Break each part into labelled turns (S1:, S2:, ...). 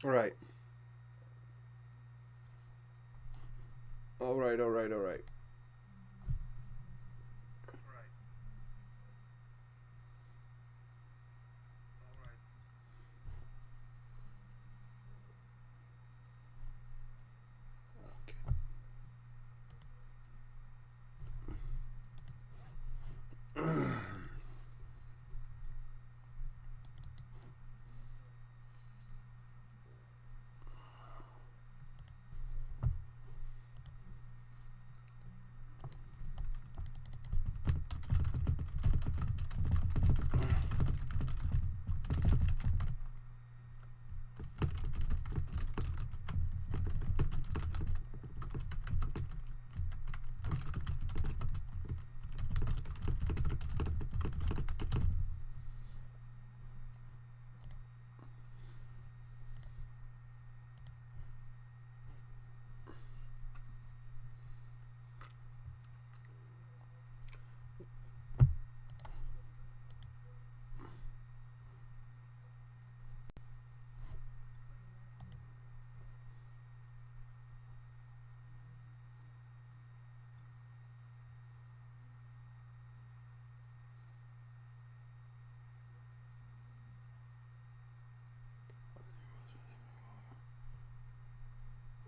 S1: Right. All right. All right. All right.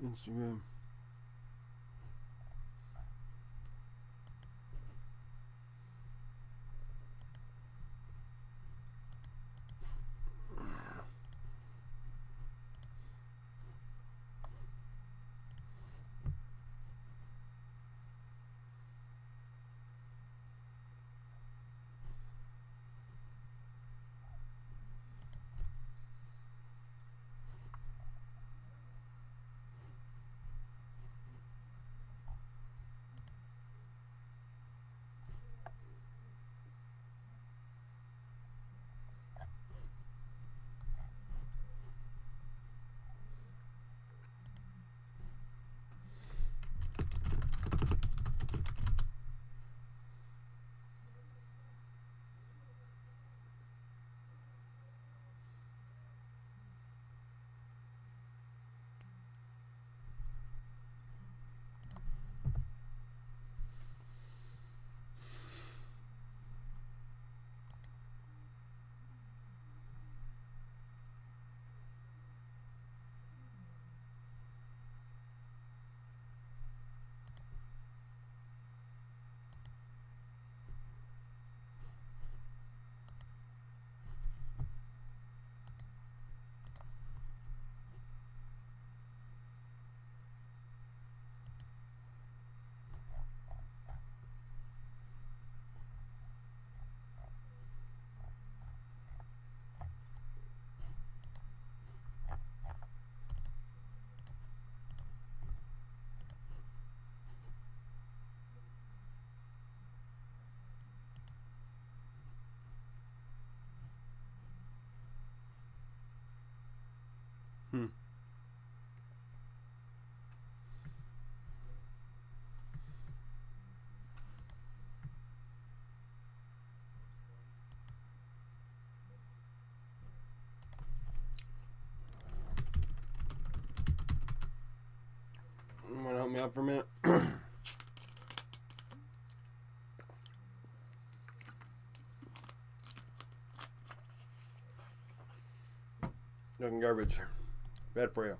S1: Instagram. Hmm. You want to help me out for a minute? Looking garbage. Bad for you.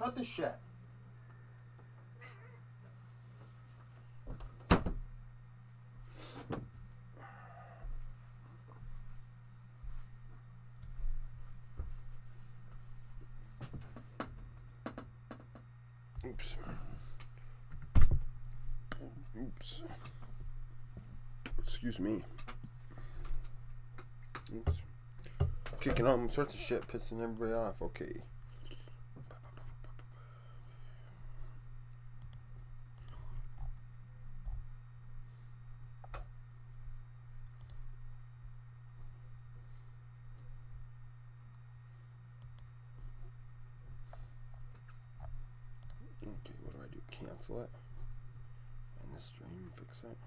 S1: What the shit? Oops. Oops. Excuse me. Oops. Kicking all sorts of shit, pissing everybody off. Okay. Okay, what do I do? Cancel it. And the stream, fix it.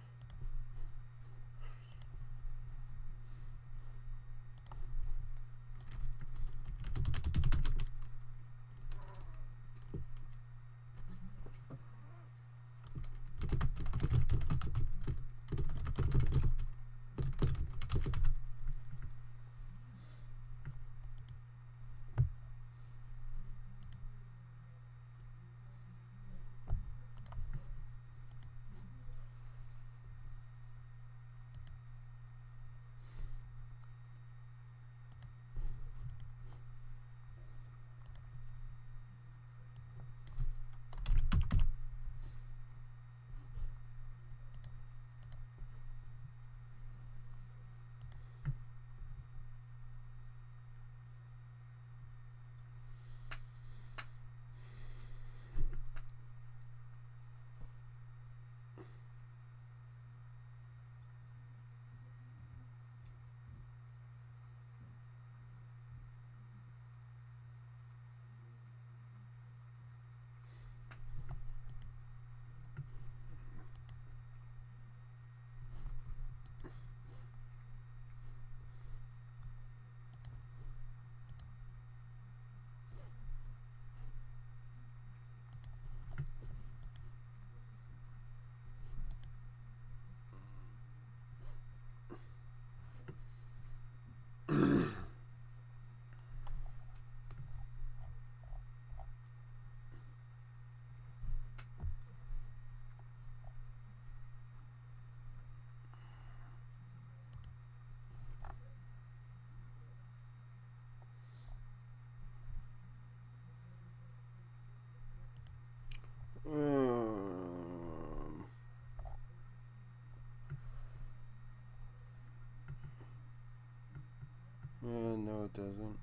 S1: No, it doesn't.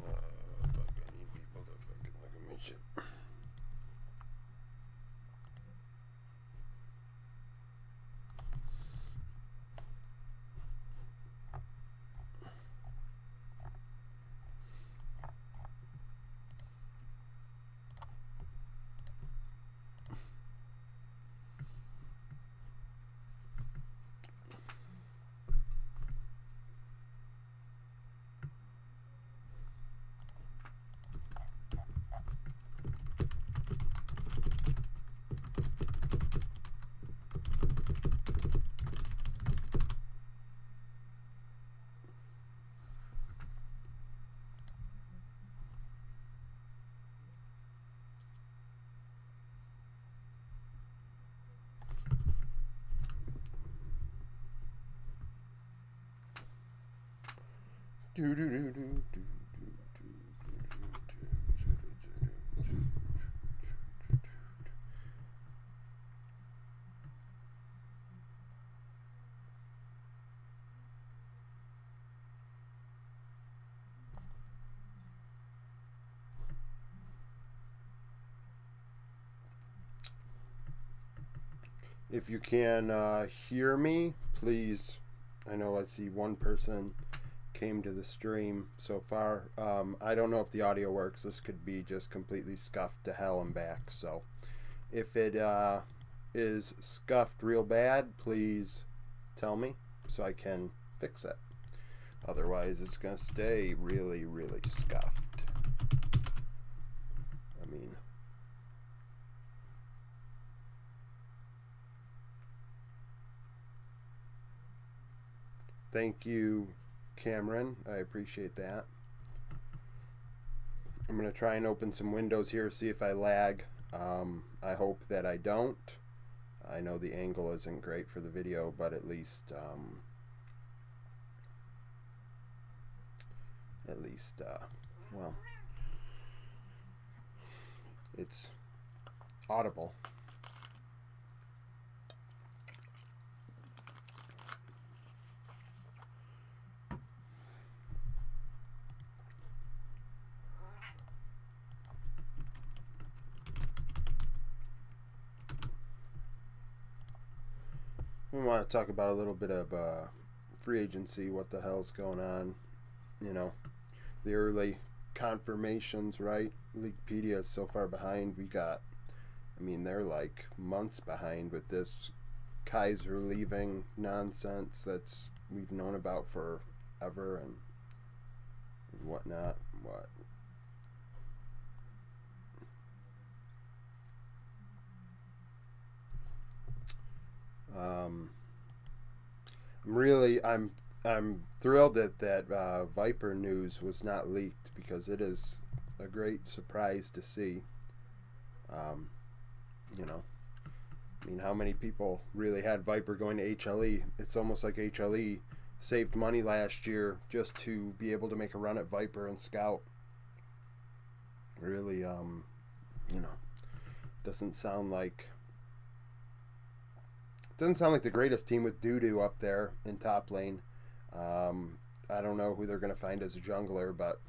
S1: Fuck, I need people to fucking look at my shit. If you can hear me, please. I know I see one person came to the stream so far. I don't know if the audio works. This could be just completely scuffed to hell and back. So if it is scuffed real bad, please tell me so I can fix it. Otherwise, it's going to stay really, really scuffed. I mean... Thank you, Cameron. I appreciate that. I'm going to try and open some windows here, see if I lag. I hope that I don't. I know the angle isn't great for the video, but at least well, it's audible. We want to talk about a little bit of free agency, what the hell's going on, you know, the early confirmations, right? Leaguepedia is so far behind. They're like months behind with this Kaiser leaving nonsense that's we've known about forever and whatnot. I'm thrilled that Viper news was not leaked, because it is a great surprise to see. How many people really had Viper going to HLE? It's almost like HLE saved money last year just to be able to make a run at Viper and Scout. Really, doesn't sound like the greatest team with Doo up there in top lane. I don't know who they're going to find as a jungler, but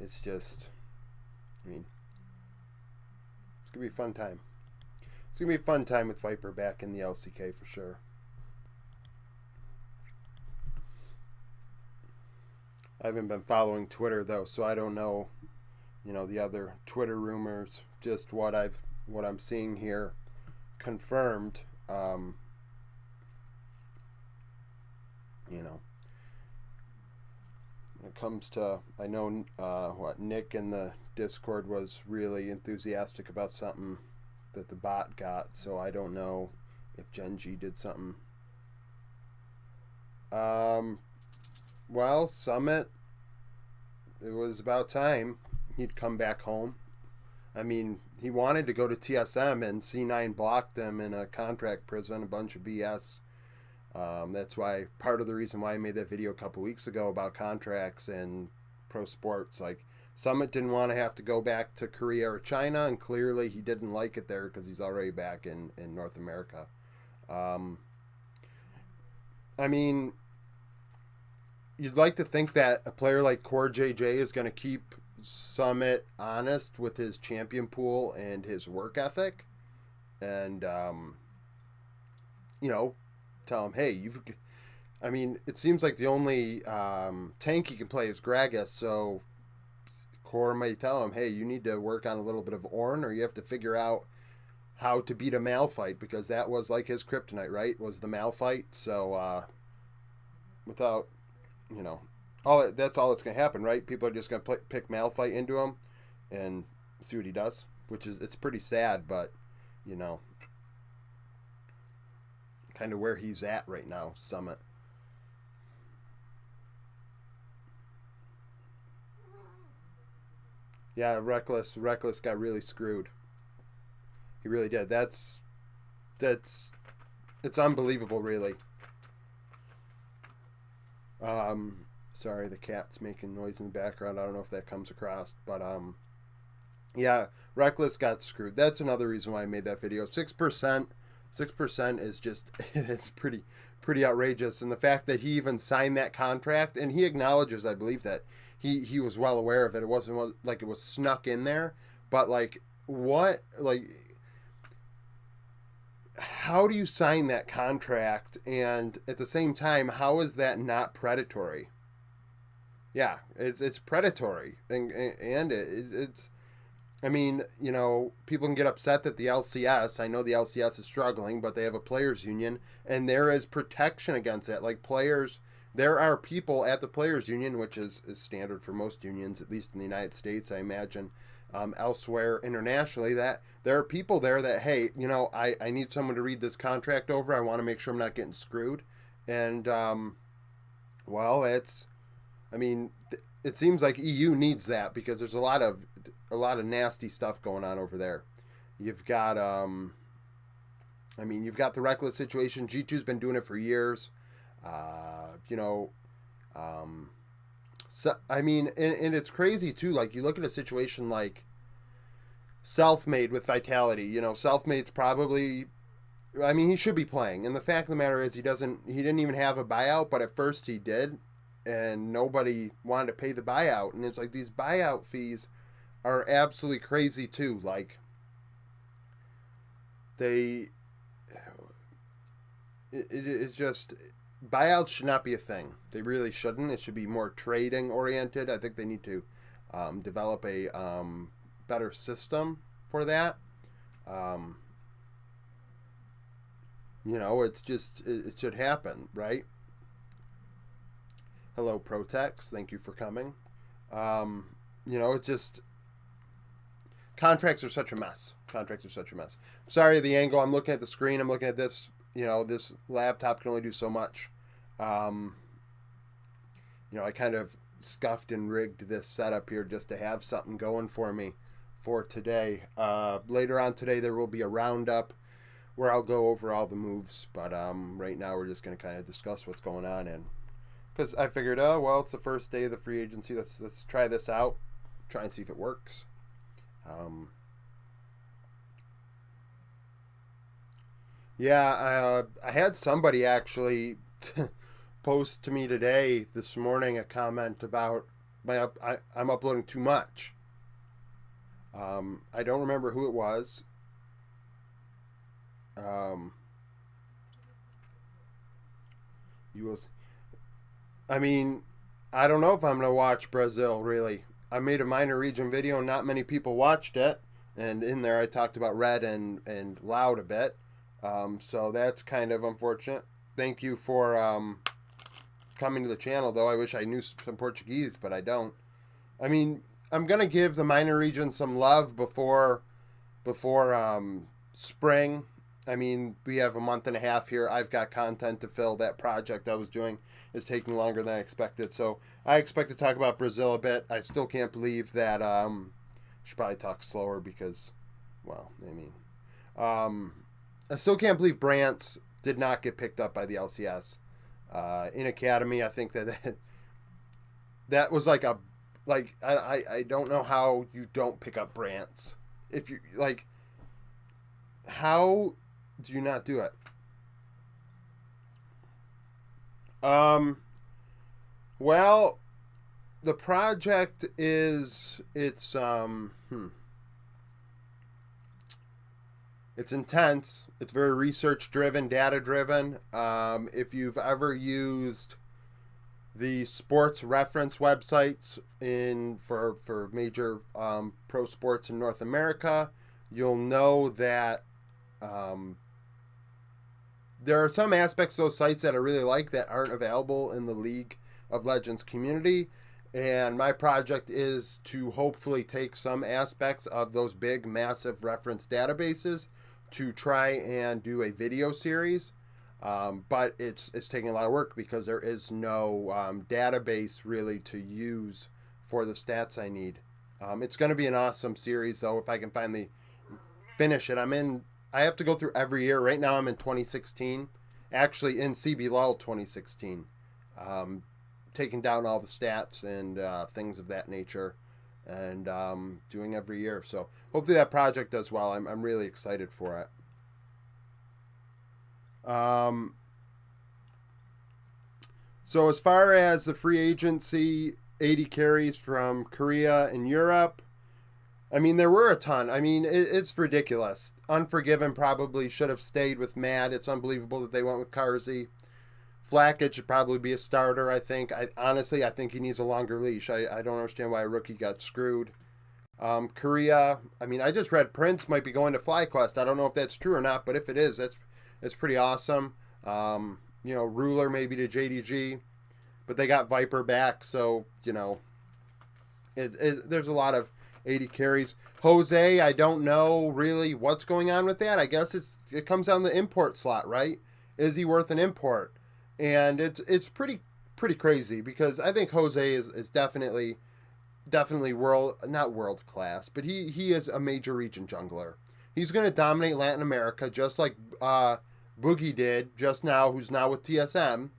S1: it's just, it's going to be a fun time. It's going to be a fun time with Viper back in the LCK for sure. I haven't been following Twitter though, so I don't know, the other Twitter rumors. Just what I'm seeing here confirmed. When it comes to, I know Nick in the Discord was really enthusiastic about something that the bot got, so I don't know if Genji did something. Well, Summit, it was about time he'd come back home. He wanted to go to TSM, and C9 blocked him in a contract prison, a bunch of BS. That's why, part of the reason why I made that video a couple weeks ago about contracts and pro sports. Like, Summit didn't want to have to go back to Korea or China, and clearly he didn't like it there because he's already back in North America. You'd like to think that a player like Core JJ is going to keep Summit honest with his champion pool and his work ethic, and tell him, hey, it seems like the only tank he can play is Gragas, so Core may tell him, hey, you need to work on a little bit of Ornn, or you have to figure out how to beat a Malphite, because that was like his kryptonite, right? Was the Malphite. So without, that's all that's going to happen, right? People are just going to pick Malphite into him and see what he does, it's pretty sad, but kind of where he's at right now, Summit. Yeah, Reckless got really screwed. He really did. It's unbelievable, really. Sorry, the cat's making noise in the background. I don't know if that comes across, but yeah, Reckless got screwed. That's another reason why I made that video. 6% is just, it's pretty outrageous. And the fact that he even signed that contract, and he acknowledges, I believe, that he was well aware of it. It wasn't like it was snuck in there, but how do you sign that contract? And at the same time, how is that not predatory? Yeah, it's predatory, and it's. People can get upset that the LCS, I know the LCS is struggling, but they have a players union, and there is protection against that. Like, there are people at the players union, which is standard for most unions, at least in the United States, I imagine, elsewhere internationally, that there are people there that, hey, I need someone to read this contract over. I want to make sure I'm not getting screwed. And Well, I mean, it seems like EU needs that because there's a lot of nasty stuff going on over there. You've got you've got the reckless situation. G2's been doing it for years. You know, um, so I mean, and it's crazy too. Like you look at a situation like Self-Made with Vitality. Self-Made's probably. I mean, he should be playing, and the fact of the matter is, he doesn't. He didn't even have a buyout, but at first he did, and nobody wanted to pay the buyout. And it's like these buyout fees are absolutely crazy too. Like they, it's just buyouts should not be a thing. They really shouldn't. It should be more trading oriented. I think they need to develop a better system for that. Um, it's just it should happen, right? Hello, Protex. Thank you for coming. It's just contracts are such a mess. Contracts are such a mess. Sorry, the angle. I'm looking at the screen. I'm looking at this. This laptop can only do so much. Um, I kind of scuffed and rigged this setup here just to have something going for me for today. Later on today, there will be a roundup where I'll go over all the moves. But right now, we're just going to kind of discuss what's going on. And because I figured, oh, well, it's the first day of the free agency. Let's try this out. Try and see if it works. Yeah, I had somebody actually post to me this morning, a comment about I'm uploading too much. I don't remember who it was. Um, you will. I mean, I don't know if I'm gonna watch Brazil. Really, I made a minor region video, and not many people watched it. And in there, I talked about Red and Loud a bit. So that's kind of unfortunate. Thank you for coming to the channel, though. I wish I knew some Portuguese, but I don't. I mean, I'm gonna give the minor region some love before spring. I mean, we have a month and a half here. I've got content to fill. That project I was doing is taking longer than I expected. So I expect to talk about Brazil a bit. I still can't believe that. Should probably talk slower because, well, I mean, I still can't believe Brant's did not get picked up by the LCS. In Academy, I think that was I don't know how you don't pick up Brant's. If you like, how do you not do it? Well, the project it's intense. It's very research driven, data driven. If you've ever used the sports reference websites for major pro sports in North America, you'll know that there are some aspects of those sites that I really like that aren't available in the League of Legends community. And my project is to hopefully take some aspects of those big, massive reference databases to try and do a video series. But it's taking a lot of work because there is no database really to use for the stats I need. It's going to be an awesome series, though, if I can finally finish it. I have to go through every year. Right now I'm in 2016, actually in CBLOL 2016, taking down all the stats and things of that nature, and doing every year. So hopefully that project does well. I'm really excited for it. So as far as the free agency, 80 carries from Korea and Europe, I mean, there were a ton. I mean, it's ridiculous. Unforgiven probably should have stayed with Mad. It's unbelievable that they went with Carzy. Flackett should probably be a starter, I think. Honestly, I think he needs a longer leash. I don't understand why a rookie got screwed. Korea, I mean, I just read Prince might be going to FlyQuest. I don't know if that's true or not, but if it is, it's pretty awesome. Ruler maybe to JDG, but they got Viper back, so, there's a lot of 80 carries. Jose, I don't know really what's going on with that. I guess it comes down the import slot, right? Is he worth an import? And it's pretty pretty crazy because I think Jose is definitely not world class, but he is a major region jungler. He's going to dominate Latin America just like Boogie did just now, who's now with TSM,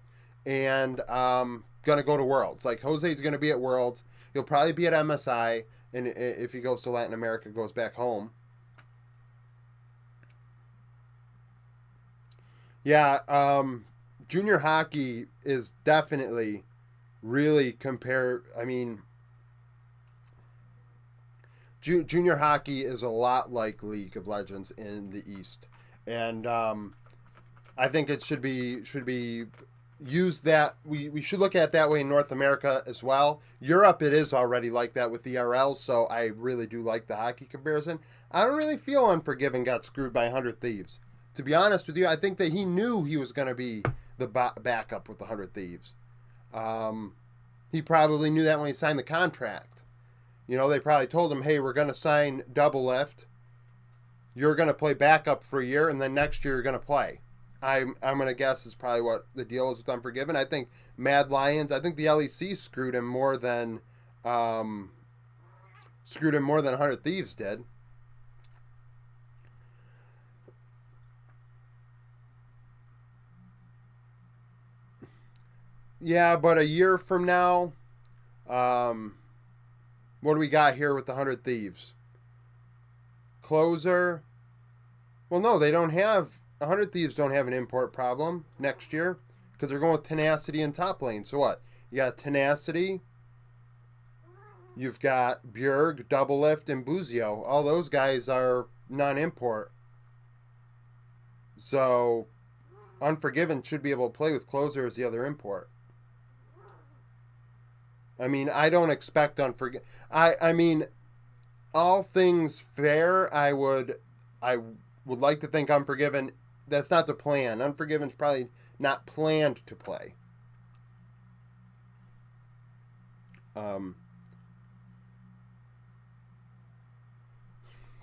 S1: and going to go to Worlds. Like Jose's going to be at Worlds. He'll probably be at MSI, and if he goes to Latin America, goes back home. Yeah, junior hockey is definitely really I mean, junior hockey is a lot like League of Legends in the East, and I think it should be used that we should look at it that way in North America as well. Europe, it is already like that with the RL, so I really do like the hockey comparison. I don't really feel Unforgiven got screwed by 100 Thieves. To be honest with you, I think that he knew he was going to be the backup with the 100 Thieves. He probably knew that when he signed the contract. You know, they probably told him, hey, we're going to sign double lift. You're going to play backup for a year, and then next year you're going to play. I'm going to guess is probably what the deal is with Unforgiven. I think Mad Lions, I think the LEC screwed him more than 100 Thieves did. Yeah, but a year from now, what do we got here with the 100 Thieves? Closer. Well, no, they don't have 100 Thieves don't have an import problem next year because they're going with Tenacity and top lane. So what? You got Tenacity, you've got Bjerg, Double Lift, and Buzio. All those guys are non-import. So Unforgiven should be able to play with Closer as the other import. I mean, I don't expect Unforgiven. I mean, all things fair, I would like to think Unforgiven. That's not the plan. Unforgiven's probably not planned to play.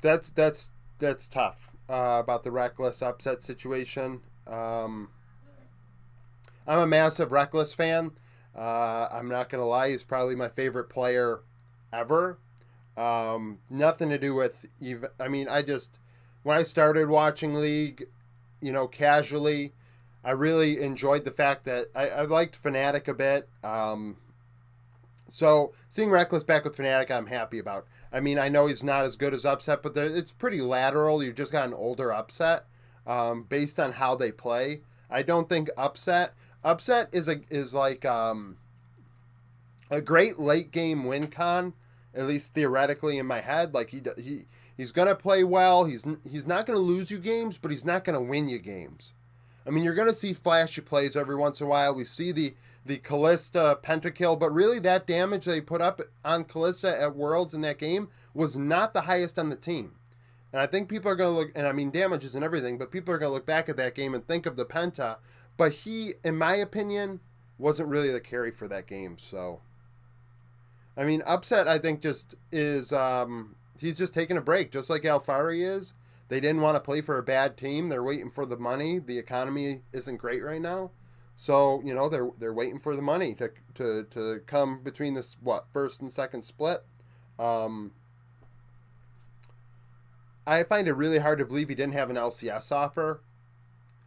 S1: That's tough about the Reckless upset situation. I'm a massive Reckless fan. I'm not gonna lie, he's probably my favorite player ever. Nothing to do with even. I mean, when I started watching League, you know, casually, I really enjoyed the fact that I liked Fnatic a bit. So seeing Reckless back with Fnatic, I'm happy about. I mean, I know he's not as good as Upset, but it's pretty lateral. You've just got an older Upset, based on how they play. I don't think Upset is like a great late game win con, at least theoretically in my head. Like he's gonna play well. He's not gonna lose you games, but he's not gonna win you games. I mean, you're gonna see flashy plays every once in a while. We see the Kalista pentakill, but really that damage they put up on Kalista at Worlds in that game was not the highest on the team. And I think people are going to look, and I mean damages and everything, but people are going to look back at that game and think of the penta. But he, in my opinion, wasn't really the carry for that game. So, I mean, Upset, I think, just is, he's just taking a break, just like Alfari is. They didn't want to play for a bad team. They're waiting for the money. The economy isn't great right now. So, you know, they're waiting for the money to come between this, first and second split. I find it really hard to believe he didn't have an LCS offer.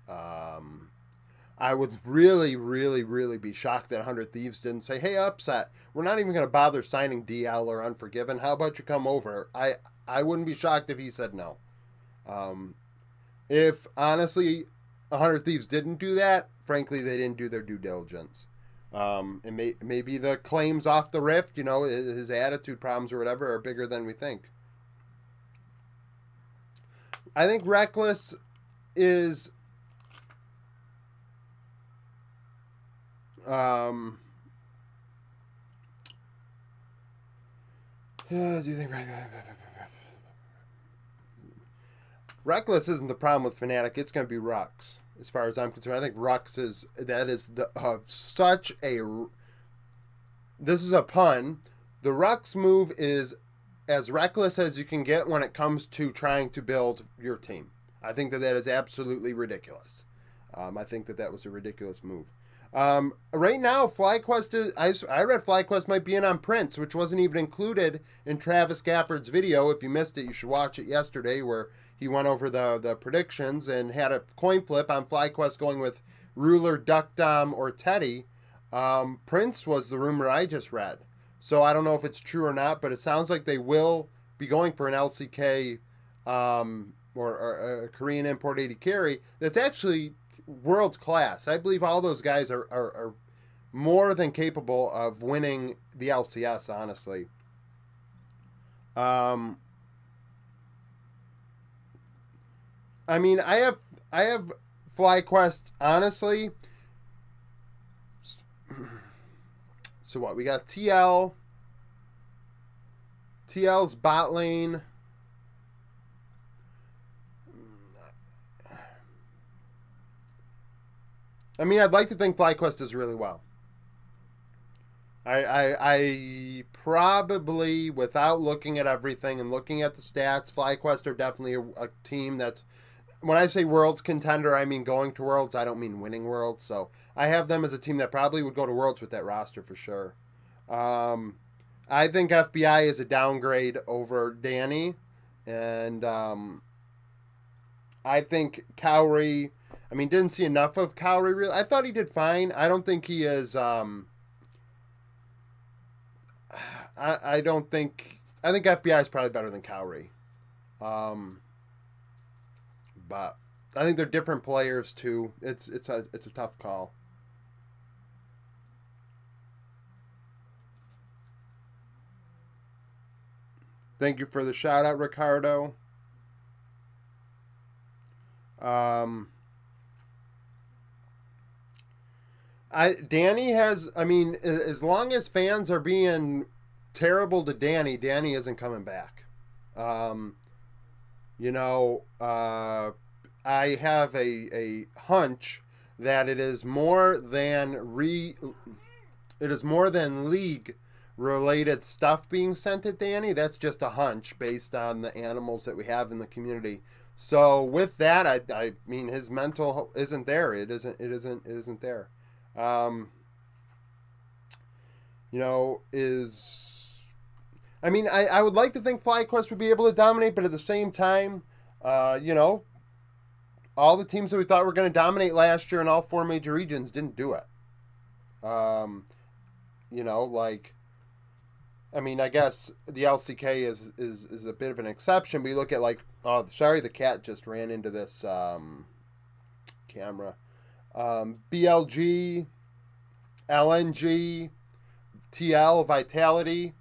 S1: I would really, really, really be shocked that 100 Thieves didn't say, hey, Upset, we're not even going to bother signing DL or Unforgiven. How about you come over? I wouldn't be shocked if he said no. If, honestly, 100 Thieves didn't do that, frankly, they didn't do their due diligence. And maybe the claims off the rift, you know, his attitude problems or whatever are bigger than we think. I think Reckless is... do you think Reckless isn't the problem with Fnatic? It's going to be Rux, as far as I'm concerned. I think Rux is such a. This is a pun. The Rux move is as reckless as you can get when it comes to trying to build your team. I think that is absolutely ridiculous. I think that was a ridiculous move. Right now, FlyQuest is. I read FlyQuest might be in on Prince, which wasn't even included in Travis Gafford's video. If you missed it, you should watch it yesterday, where he went over the predictions and had a coin flip on FlyQuest going with Ruler, Duck Dom, or Teddy. Prince was the rumor I just read. So I don't know if it's true or not, but it sounds like they will be going for an LCK or a Korean import 80 carry that's actually world class. I believe all those guys are more than capable of winning the LCS, honestly. Um, I mean, I have FlyQuest, honestly. So what? We got TL's bot lane. I mean, I'd like to think FlyQuest does really well. I probably, without looking at everything and looking at the stats, FlyQuest are definitely a team that's, when I say Worlds contender, I mean going to Worlds. I don't mean winning Worlds. So I have them as a team that probably would go to Worlds with that roster for sure. I think FBI is a downgrade over Danny. And I think Cowrie, I mean, didn't see enough of Cowrie. Really, I thought he did fine. I don't think he is. I don't think. I think FBI is probably better than Cowrie. Um, but I think they're different players too. It's a tough call. Thank you for the shout out, Ricardo. Um, Danny has. I mean, as long as fans are being terrible to Danny, Danny isn't coming back. Um, you know, I have a hunch that it is more than league related stuff being sent at Danny. That's just a hunch based on the animals that we have in the community. So with that, I mean his mental isn't there. It isn't there. Um, is I mean I would like to think FlyQuest would be able to dominate, but at the same time, you know, all the teams that we thought were going to dominate last year in all four major regions didn't do it. Um, like I mean, I guess the LCK is a bit of an exception. But you look at like, oh, sorry, the cat just ran into this camera. BLG, LNG, TL, Vitality.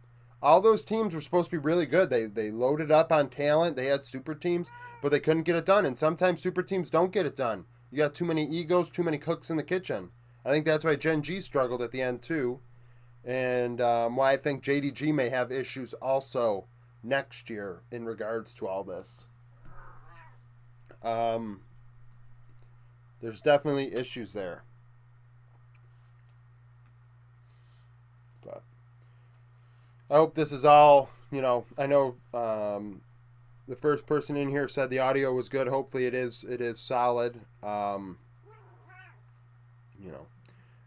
S1: All those teams were supposed to be really good. They loaded up on talent. They had super teams, but they couldn't get it done. And sometimes super teams don't get it done. You got too many egos, too many cooks in the kitchen. I think that's why Gen G struggled at the end too, and why I think JDG may have issues also next year in regards to all this. Um, there's definitely issues there. But I hope this is all, I know the first person in here said the audio was good. Hopefully it is solid. I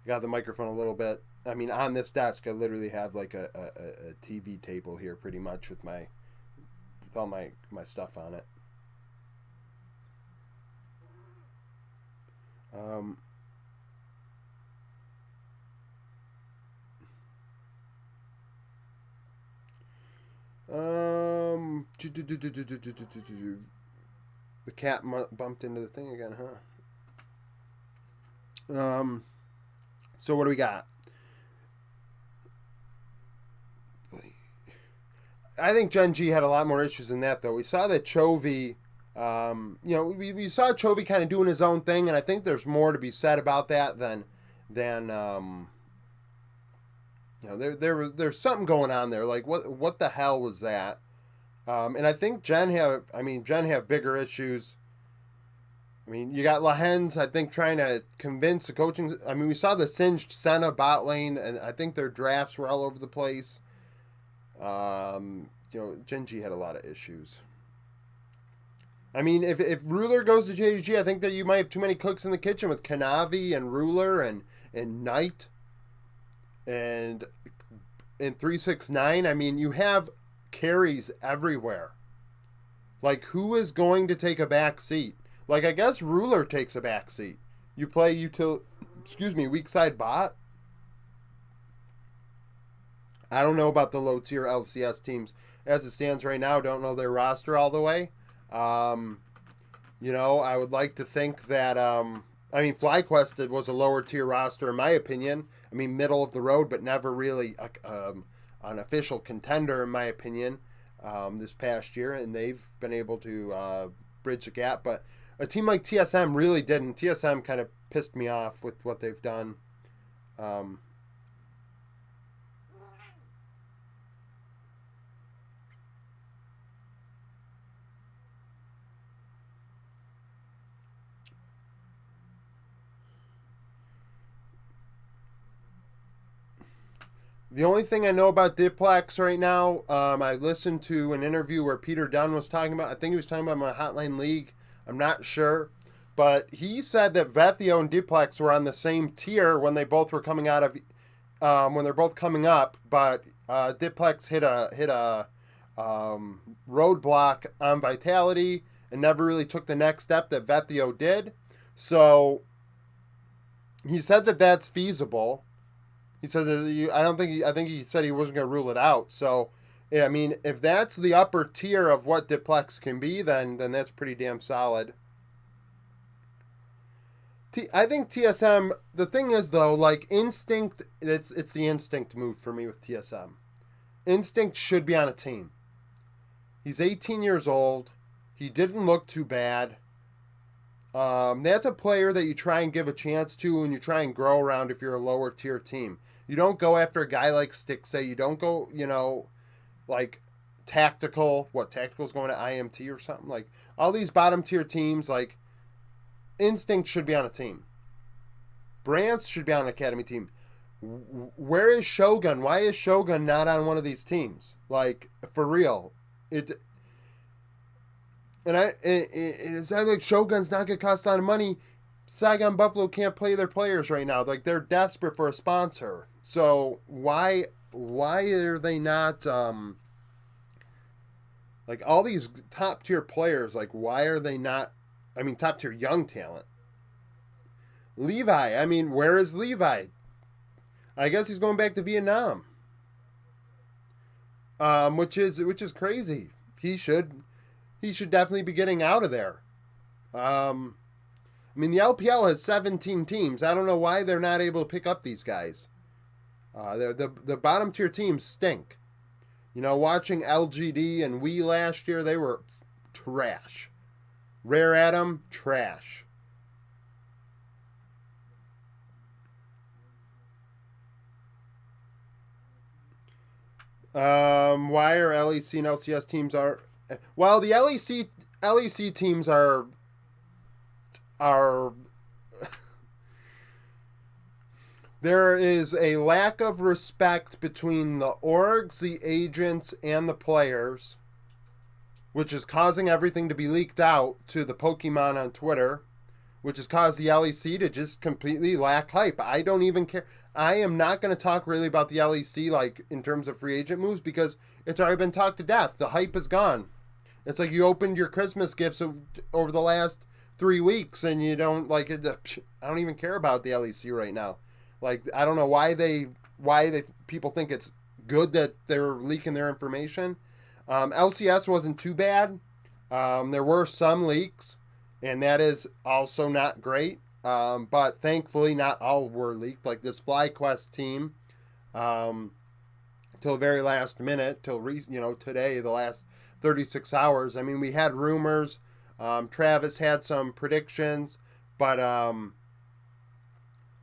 S1: got the microphone a little bit. I mean, on this desk, I literally have like a TV table here, pretty much with all my stuff on it. Um, the cat bumped into the thing again, huh? So what do we got? I think Gen G had a lot more issues than that, though. We saw that Chovy, we saw Chovy kind of doing his own thing, and I think there's more to be said about that than there's something going on there. Like what the hell was that? And I think Gen have bigger issues. I mean, you got Lahens, I think, trying to convince the coaching. I mean, we saw the singed Senna bot lane, and I think their drafts were all over the place. Gen G had a lot of issues. I mean, if Ruler goes to JDG, I think that you might have too many cooks in the kitchen with Kanavi and Ruler and Knight and 369. I mean, you have carries everywhere. Like, who is going to take a back seat? Like, I guess Ruler takes a back seat. You play weak side bot. I don't know about the low tier LCS teams as it stands right now. Don't know their roster all the way. I would like to think that. FlyQuest was a lower tier roster in my opinion. I mean, middle of the road, but never really an official contender in my opinion. This past year, and they've been able to bridge the gap. But a team like TSM really didn't. TSM kind of pissed me off with what they've done. The only thing I know about Diplex right now, I listened to an interview where Peter Dunn was talking about, I think he was talking about my Hotline League. I'm not sure. But he said that Vethio and Diplex were on the same tier when they both were coming out of, when they're both coming up. But Diplex hit a roadblock on Vitality and never really took the next step that Vethio did. So he said that that's feasible. He says, I think he said he wasn't going to rule it out. So, yeah, I mean, if that's the upper tier of what Diplex can be, then that's pretty damn solid. I think TSM, the thing is, though, like, Instinct, it's the Instinct move for me with TSM. Instinct should be on a team. He's 18 years old. He didn't look too bad. That's a player that you try and give a chance to and you try and grow around if you're a lower tier team. You don't go after a guy like Stixay. You don't go, like Tactical. What, Tactical's going to IMT or something? Like, all these bottom tier teams, like, Instinct should be on a team. Brance should be on an academy team. Where is Shogun? Why is Shogun not on one of these teams? Like, for real. It sounds like Shogun's not going to cost a lot of money. Saigon Buffalo can't play their players right now. Like, they're desperate for a sponsor. So why are they not like all these top tier players? Like, why are they not? I mean, top tier young talent. Levi. I mean, where is Levi? I guess he's going back to Vietnam. Which is crazy. He should definitely be getting out of there. I mean, the LPL has 17 teams. I don't know why they're not able to pick up these guys. The bottom tier teams stink. Watching LGD and Wii last year, they were trash. Rare Atom, trash. Why are LEC and LCS teams are... Well, the LEC teams are there is a lack of respect between the orgs, the agents, and the players, which is causing everything to be leaked out to the Pokemon on Twitter, which has caused the LEC to just completely lack hype. I don't even care. I am not going to talk really about the LEC, like, in terms of free agent moves, because it's already been talked to death. The hype is gone. It's like you opened your Christmas gifts over the last 3 weeks, and you don't, like, I don't even care about the LEC right now. Like, I don't know why people think it's good that they're leaking their information. LCS wasn't too bad. There were some leaks, and that is also not great. But thankfully, not all were leaked. Like this FlyQuest team, till the very last minute, till today, the last 36 hours. I mean, we had rumors. Travis had some predictions, but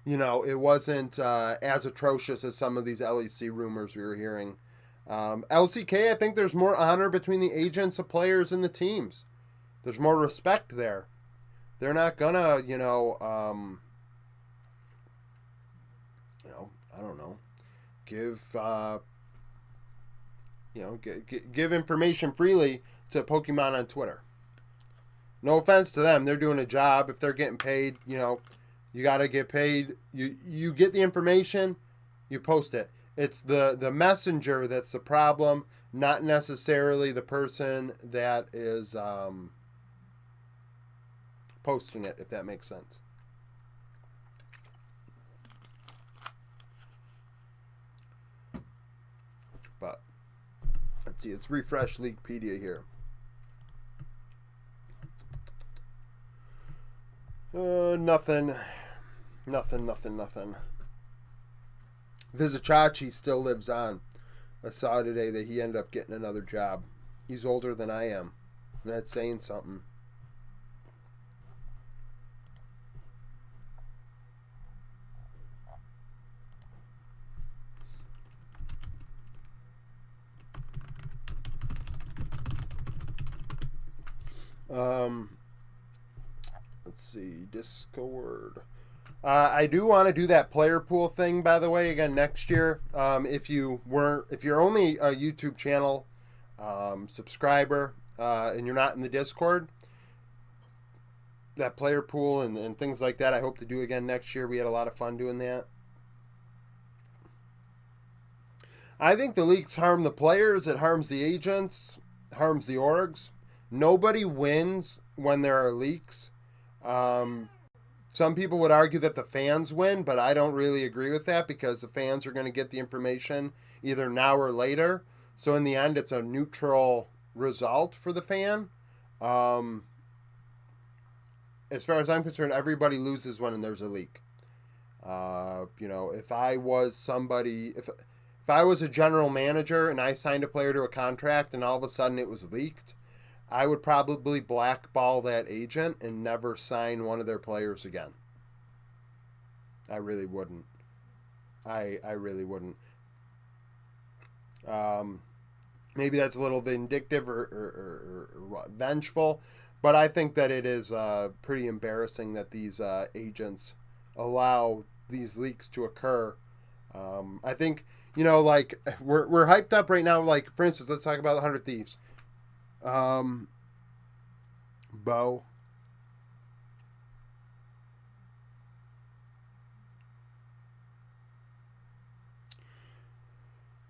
S1: it wasn't as atrocious as some of these LEC rumors we were hearing. LCK, I think there's more honor between the agents, the players, and the teams. There's more respect there. They're not gonna, I don't know, give information freely to Pokemon on Twitter. No offense to them. They're doing a job. If they're getting paid, you got to get paid. You get the information, you post it. It's the messenger that's the problem, not necessarily the person that is posting it, if that makes sense. But let's see. Let's refresh Leaguepedia here. Nothing. Vizicachi still lives on. I saw today that he ended up getting another job. He's older than I am. And that's saying something. Let's see, Discord. I do want to do that player pool thing, by the way, again next year. If you're only a YouTube channel subscriber and you're not in the Discord, that player pool and things like that, I hope to do again next year. We had a lot of fun doing that. I think the leaks harm the players. It harms the agents, harms the orgs. Nobody wins when there are leaks. Some people would argue that the fans win, but I don't really agree with that because the fans are going to get the information either now or later. So in the end, it's a neutral result for the fan. As far as I'm concerned, everybody loses when there's a leak. If I was somebody, if I was a general manager and I signed a player to a contract and all of a sudden it was leaked, I would probably blackball that agent and never sign one of their players again. I really wouldn't. I really wouldn't. Maybe that's a little vindictive or vengeful, but I think that it is pretty embarrassing that these agents allow these leaks to occur. I think, like we're hyped up right now. Like, for instance, let's talk about the 100 Thieves. Bo.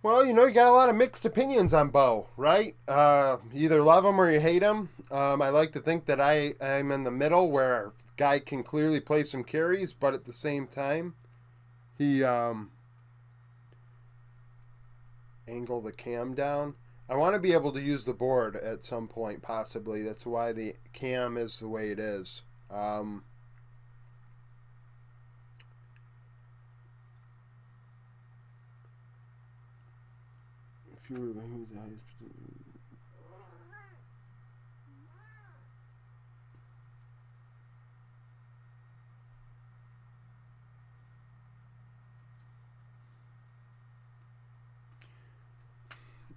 S1: Well, you got a lot of mixed opinions on Bo, right? You either love him or you hate him. I like to think that I'm in the middle where a guy can clearly play some carries, but at the same time, he angle the cam down. I want to be able to use the board at some point, possibly. That's why the cam is the way it is. If you were to who the highest...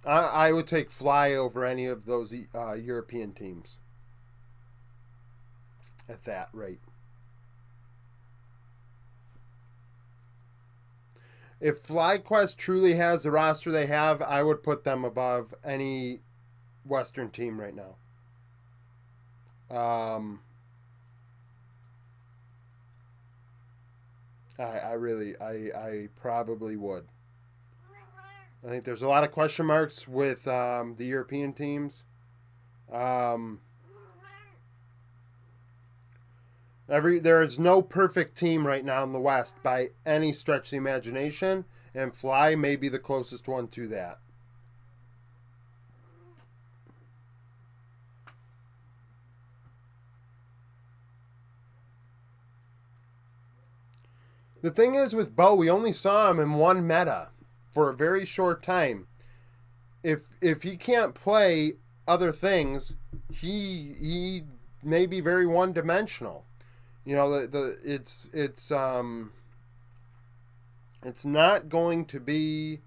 S1: I would take Fly over any of those European teams at that rate. If FlyQuest truly has the roster they have, I would put them above any Western team right now. I probably would. I think there's a lot of question marks with the European teams. There is no perfect team right now in the West by any stretch of the imagination, and Fly may be the closest one to that. The thing is with Bo, we only saw him in one meta for a very short time. If he can't play other things, he may be very one dimensional. It's not going to be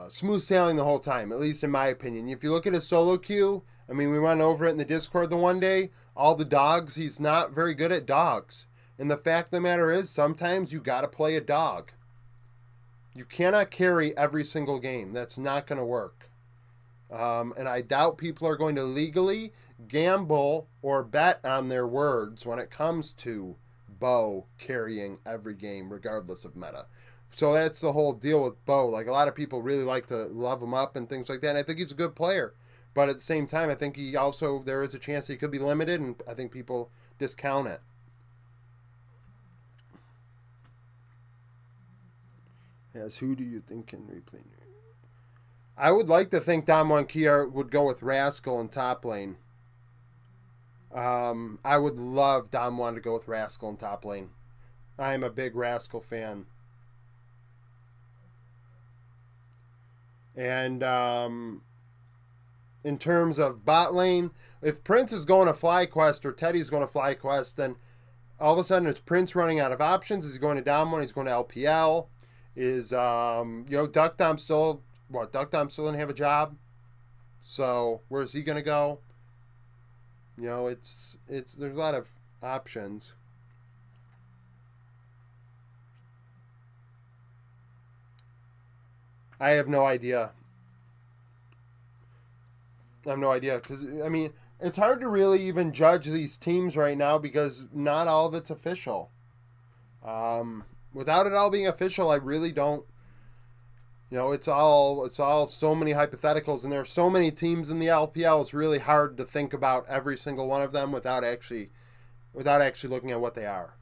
S1: smooth sailing the whole time, at least in my opinion. If you look at his solo queue, we went over it in the Discord the one day. All the dogs, he's not very good at dogs. And the fact of the matter is, sometimes you got to play a dog. You cannot carry every single game. That's not going to work. And I doubt people are going to legally gamble or bet on their words when it comes to Bo carrying every game, regardless of meta. So that's the whole deal with Bo. Like, a lot of people really like to love him up and things like that. And I think he's a good player. But at the same time, I think he also, there is a chance he could be limited, and I think people discount it. Yes, who do you think can replay? I would like to think Damwon Kia would go with Rascal in top lane. I would love Damwon to go with Rascal in top lane. I am a big Rascal fan. And in terms of bot lane, if Prince is going to FlyQuest or Teddy's going to FlyQuest, then all of a sudden it's Prince running out of options. Is he going to Damwon? He's going to LPL. Is Duck Dom still didn't have a job? So where's he gonna go? It's there's a lot of options. I have no idea. I have no idea because it's hard to really even judge these teams right now because not all of it's official. Without it all being official, I really don't. It's all so many hypotheticals, and there are so many teams in the LPL. It's really hard to think about every single one of them without actually looking at what they are.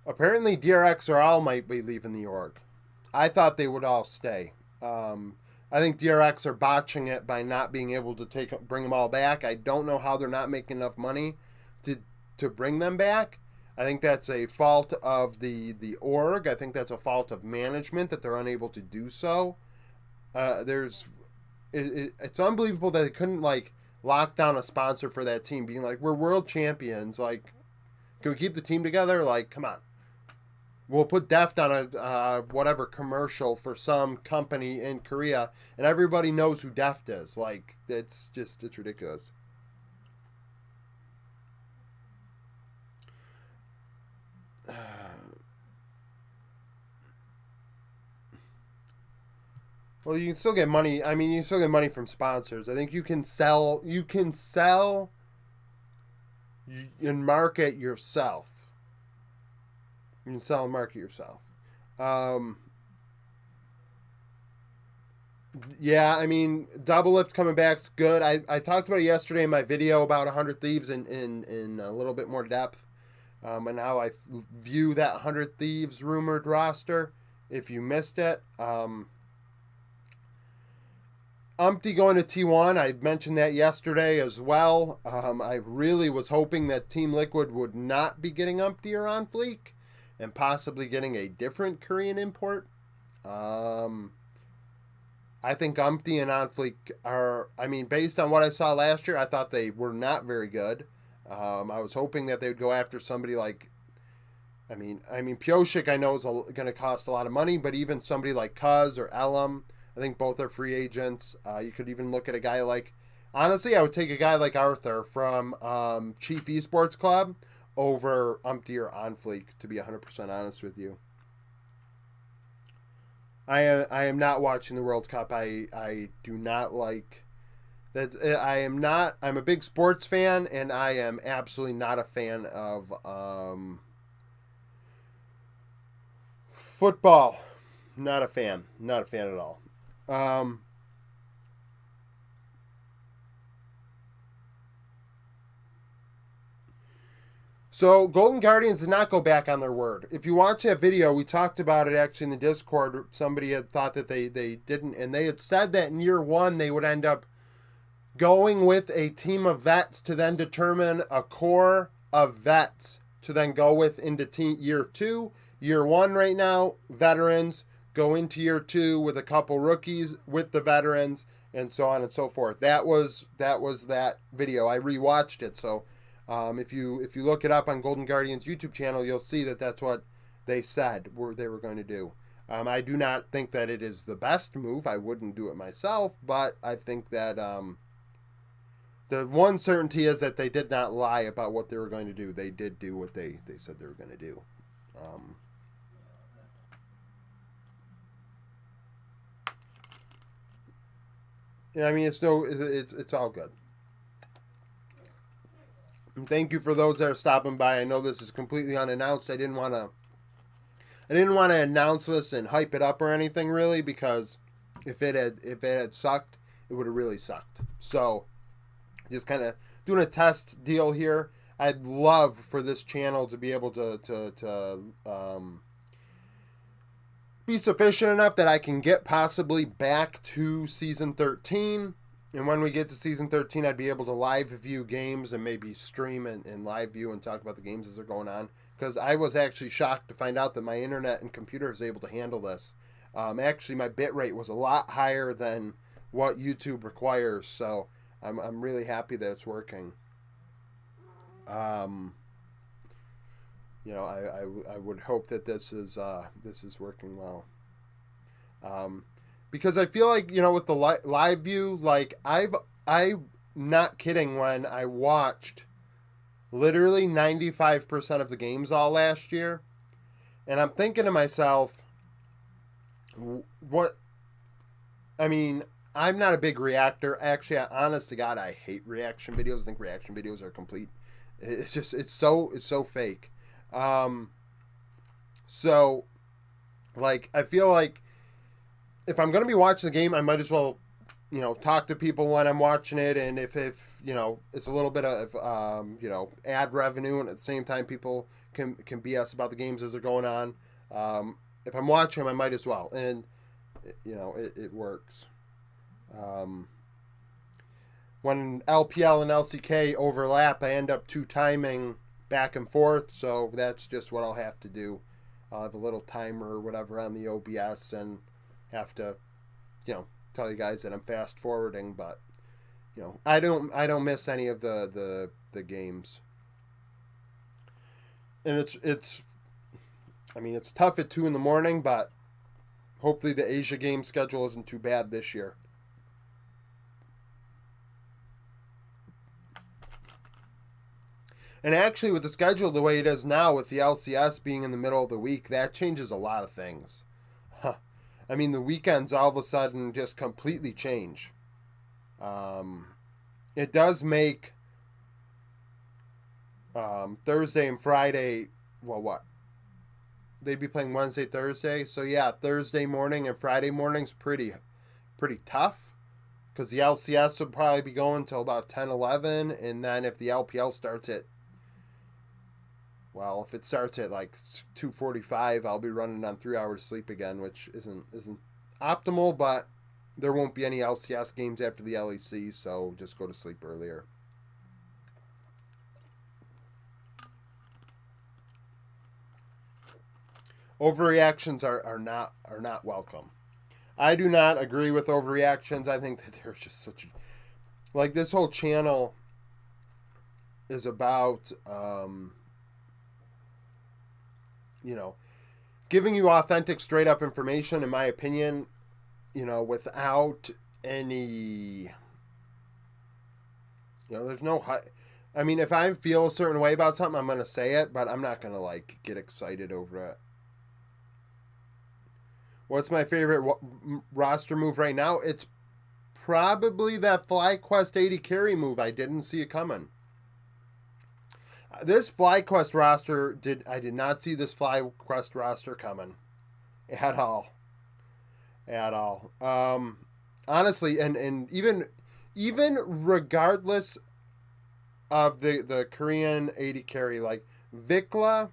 S1: Apparently, DRX might be leaving the org. I thought they would all stay. I think DRX are botching it by not being able to bring them all back. I don't know how they're not making enough money to bring them back. I think that's a fault of the org. I think that's a fault of management that they're unable to do so. It's unbelievable that they couldn't lock down a sponsor for that team, being like, we're world champions. Like, can we keep the team together? Like, come on. We'll put Deft on a whatever commercial for some company in Korea, and everybody knows who Deft is. Like, it's ridiculous. Well, you can still get money. You can still get money from sponsors. I think you can sell and market yourself. You can sell and market yourself. Yeah, Double Lift coming back's good. I talked about it yesterday in my video about 100 Thieves in a little bit more depth. And how I view that 100 Thieves rumored roster. If you missed it. Umpty going to T1. I mentioned that yesterday as well. I really was hoping that Team Liquid would not be getting Umpty or On Fleek and possibly getting a different Korean import. I think Umpty and On Fleek are, based on what I saw last year, I thought they were not very good. I was hoping that they would go after somebody like, Pioshik I know is going to cost a lot of money, but even somebody like Kuz or Elam, I think both are free agents. You could even look at a guy like, honestly, I would take a guy like Arthur from Chief Esports Club over Umpty or On Fleek, to be 100% honest with you. I am not watching the World Cup. I do not like that. I'm a big sports fan, and I am absolutely not a fan of football. Not a fan at all. So Golden Guardians did not go back on their word. If you watch that video, we talked about it actually in the Discord. Somebody had thought that they didn't, and they had said that in year one they would end up going with a team of vets to then determine a core of vets to then go with into year two. Year one right now, veterans. Go into year two with a couple rookies with the veterans, and so on and so forth. That was that video. I rewatched it, so if you look it up on Golden Guardians YouTube channel, you'll see that that's what they said they were going to do. I do not think that it is the best move. I wouldn't do it myself, but I think that the one certainty is that they did not lie about what they were going to do. They did do what they said they were going to do. I mean, it's all good. And thank you for those that are stopping by. I know this is completely unannounced. I didn't want to announce this and hype it up or anything really, because if it had sucked, it would have really sucked. So just kind of doing a test deal here. I'd love for this channel to be able to be sufficient enough that I can get possibly back to season 13. And when we get to season 13, I'd be able to live view games and maybe stream and live view and talk about the games as they're going on. Because I was actually shocked to find out that my internet and computer is able to handle this. Actually, my bit rate was a lot higher than what YouTube requires. So I'm really happy that it's working. I would hope that this is working well. Because I feel like, with the live view, like I'm not kidding when I watched literally 95% of the games all last year, and I'm thinking to myself, what? I mean, I'm not a big reactor. Actually, honest to God, I hate reaction videos. I think reaction videos are complete. It's so fake. So, like, I feel like if I'm going to be watching the game, I might as well, talk to people when I'm watching it. And if it's a little bit of, ad revenue, and at the same time, people can BS about the games as they're going on. If I'm watching them, I might as well. And, it works. When LPL and LCK overlap, I end up two-timing back and forth. So that's just what I'll have to do. I'll have a little timer or whatever on the OBS and have to, tell you guys that I'm fast forwarding, but I don't miss any of the games. And it's tough at 2 a.m, but hopefully the Asia game schedule isn't too bad this year. And actually, with the schedule the way it is now, with the LCS being in the middle of the week, that changes a lot of things. I mean, the weekends all of a sudden just completely change. It does make Thursday and Friday, well, what? They'd be playing Wednesday, Thursday. So, yeah, Thursday morning and Friday morning's pretty tough. Because the LCS would probably be going until about 10, 11. And then if the LPL starts at, well, if it starts at like 2:45, I'll be running on 3 hours sleep again, which isn't optimal, but there won't be any LCS games after the LEC, so just go to sleep earlier. Overreactions are not welcome. I do not agree with overreactions. I think that they're just such like, this whole channel is about giving you authentic, straight up information, in my opinion, without any, there's no I mean, if I feel a certain way about something, I'm going to say it, but I'm not going to, like, get excited over it. What's my favorite roster move right now? It's probably that FlyQuest 80 carry move. I didn't see it coming. This FlyQuest roster, I did not see this FlyQuest roster coming at all. Honestly, and even regardless of the Korean 80 carry, like Vikla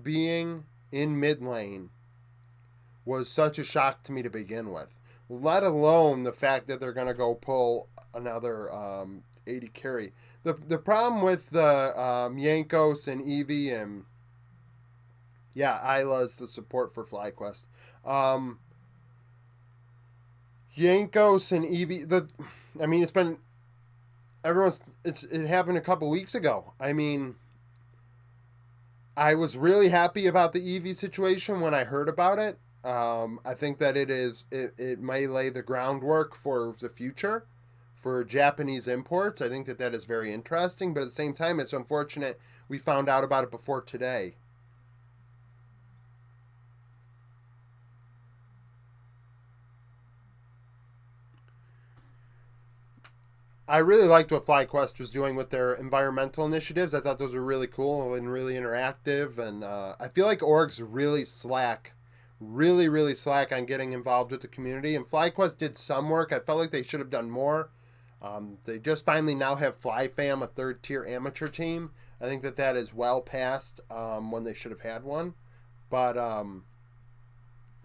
S1: being in mid lane was such a shock to me to begin with, let alone the fact that they're going to go pull another 80 carry. The problem with the Yankos and Eevee and, yeah, Isla's the support for FlyQuest. Yankos and Eevee, it happened a couple weeks ago. I mean, I was really happy about the Eevee situation when I heard about it. I think that it may lay the groundwork for the future for Japanese imports. I think that is very interesting, but at the same time, it's unfortunate we found out about it before today. I really liked what FlyQuest was doing with their environmental initiatives. I thought those were really cool and really interactive. And I feel like orgs really slack, really slack on getting involved with the community. And FlyQuest did some work. I felt like they should have done more. They just finally now have FlyFam, a third tier amateur team. I think that that is well past when they should have had one. But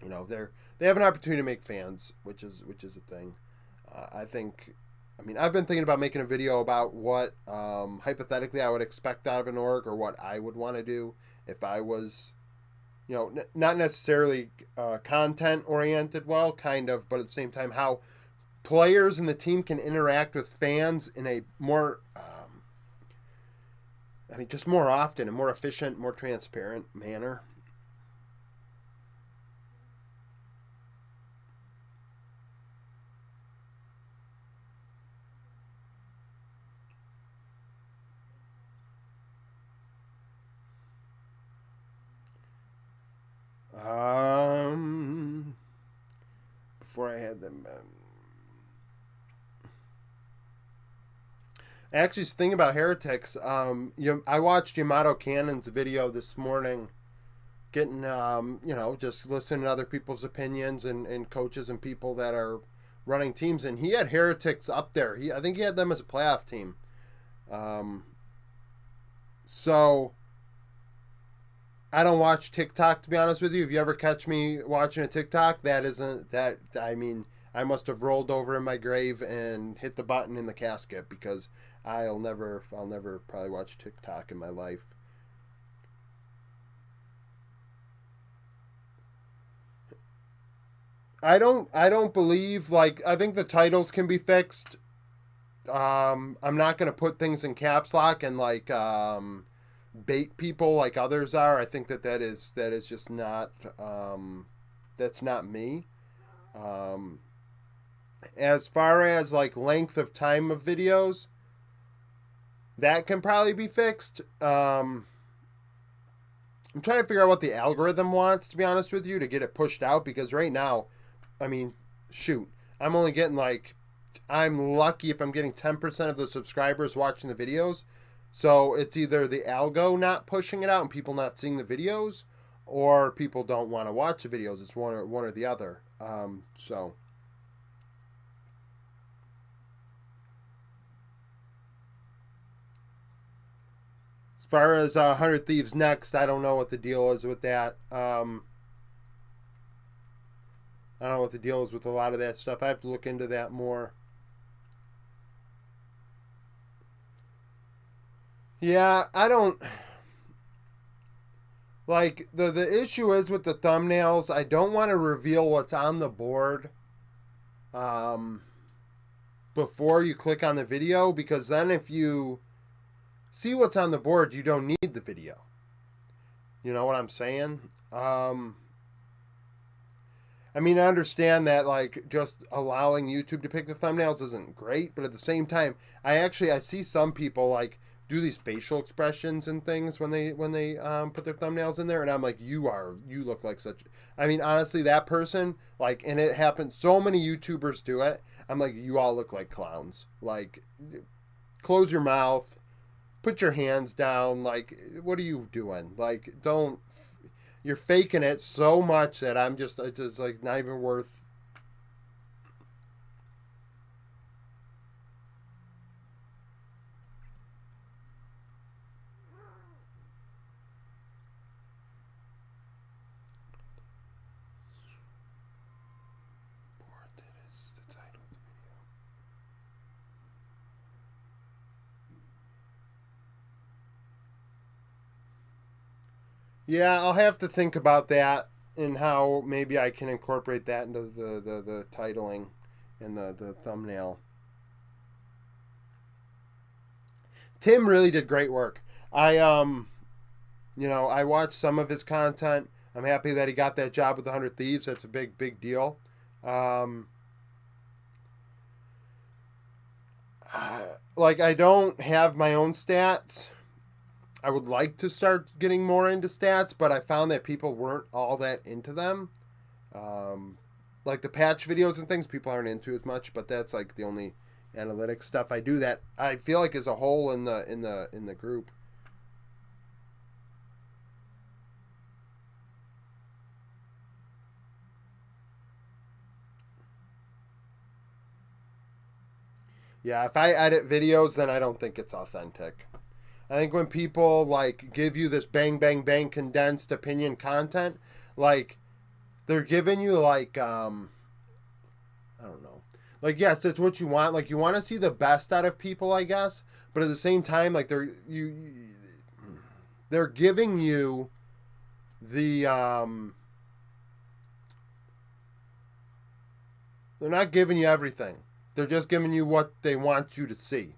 S1: you know, they have an opportunity to make fans, which is a thing. I think. I mean, I've been thinking about making a video about what hypothetically I would expect out of an org, or what I would want to do if I was, you know, not necessarily content oriented, well, kind of, but at the same time, how players in the team can interact with fans in a more, I mean, just more often, a more efficient, more transparent manner. Um, Before I had them. Actually, thinking about heretics, I watched Yamato Cannon's video this morning, getting, you know, just listening to other people's opinions and coaches and people that are running teams, and he had heretics up there. I think he had them as a playoff team. Um, so I don't watch TikTok, to be honest with you. If you ever catch me watching a TikTok, that isn't that. I mean, I must have rolled over in my grave and hit the button in the casket, because I'll never probably watch TikTok in my life. I don't believe, like, I think the titles can be fixed. I'm not gonna put things in caps lock and like bait people like others are. I think that that is just not that's not me. Um, as far as like length of time of videos, that can probably be fixed. I'm trying to figure out what the algorithm wants, to be honest with you, to get it pushed out, because right now, I mean, shoot, I'm only getting like, I'm lucky if I'm getting 10% of the subscribers watching the videos. So it's either the algo not pushing it out and people not seeing the videos, or people don't want to watch the videos. It's one or the other. So as far as 100 Thieves next, I don't know what the deal is with that. I don't know what the deal is with a lot of that stuff. I have to look into that more. Yeah, I don't like the issue is with the thumbnails. I don't want to reveal what's on the board um, before you click on the video, because then if you see what's on the board, you don't need the video. You know what I'm saying? Um, I mean, I understand that like just allowing YouTube to pick the thumbnails isn't great, but at the same time, I see some people like do these facial expressions and things when they put their thumbnails in there, and I'm like, you look like such. I mean, honestly, that person like, and it happens. So many YouTubers do it. I'm like, you all look like clowns. Like, close your mouth, put your hands down. Like, what are you doing? Like, don't. You're faking it so much that I'm just, it's just like not even worth. That is the title of the video. Yeah, I'll have to think about that and how maybe I can incorporate that into the titling and the thumbnail. Tim really did great work. I watched some of his content. I'm happy that he got that job with the 100 Thieves. That's a big deal. Um, like, I don't have my own stats. I would like to start getting more into stats, but I found that people weren't all that into them. Um, like the patch videos and things, people aren't into as much, but that's like the only analytics stuff. I do that. I feel like as a whole in the group. Yeah, if I edit videos, then I don't think it's authentic. I think when people like give you this bang bang bang condensed opinion content, like they're giving you like I don't know. Like yes, it's what you want. Like you want to see the best out of people, I guess, but at the same time like they're giving you the they're not giving you everything. They're just giving you what they want you to see.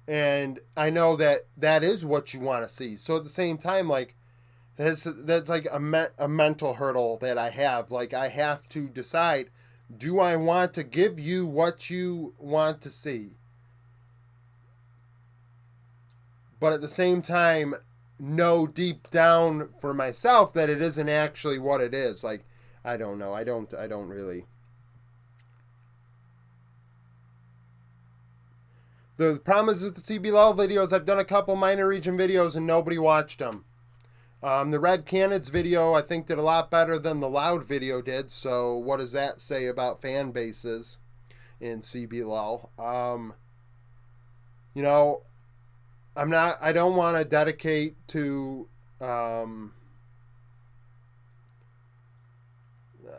S1: And I know that that is what you want to see. So at the same time, like that's like a mental hurdle that I have. Like I have to decide: do I want to give you what you want to see? But at the same time, know deep down for myself that it isn't actually what it is. Like I don't know. I don't really. The problem is with the CBLOL videos, I've done a couple minor region videos and nobody watched them. The Red Canids video, I think, did a lot better than the Loud video did. So what does that say about fan bases in CBLOL? You know, I don't want to dedicate to, I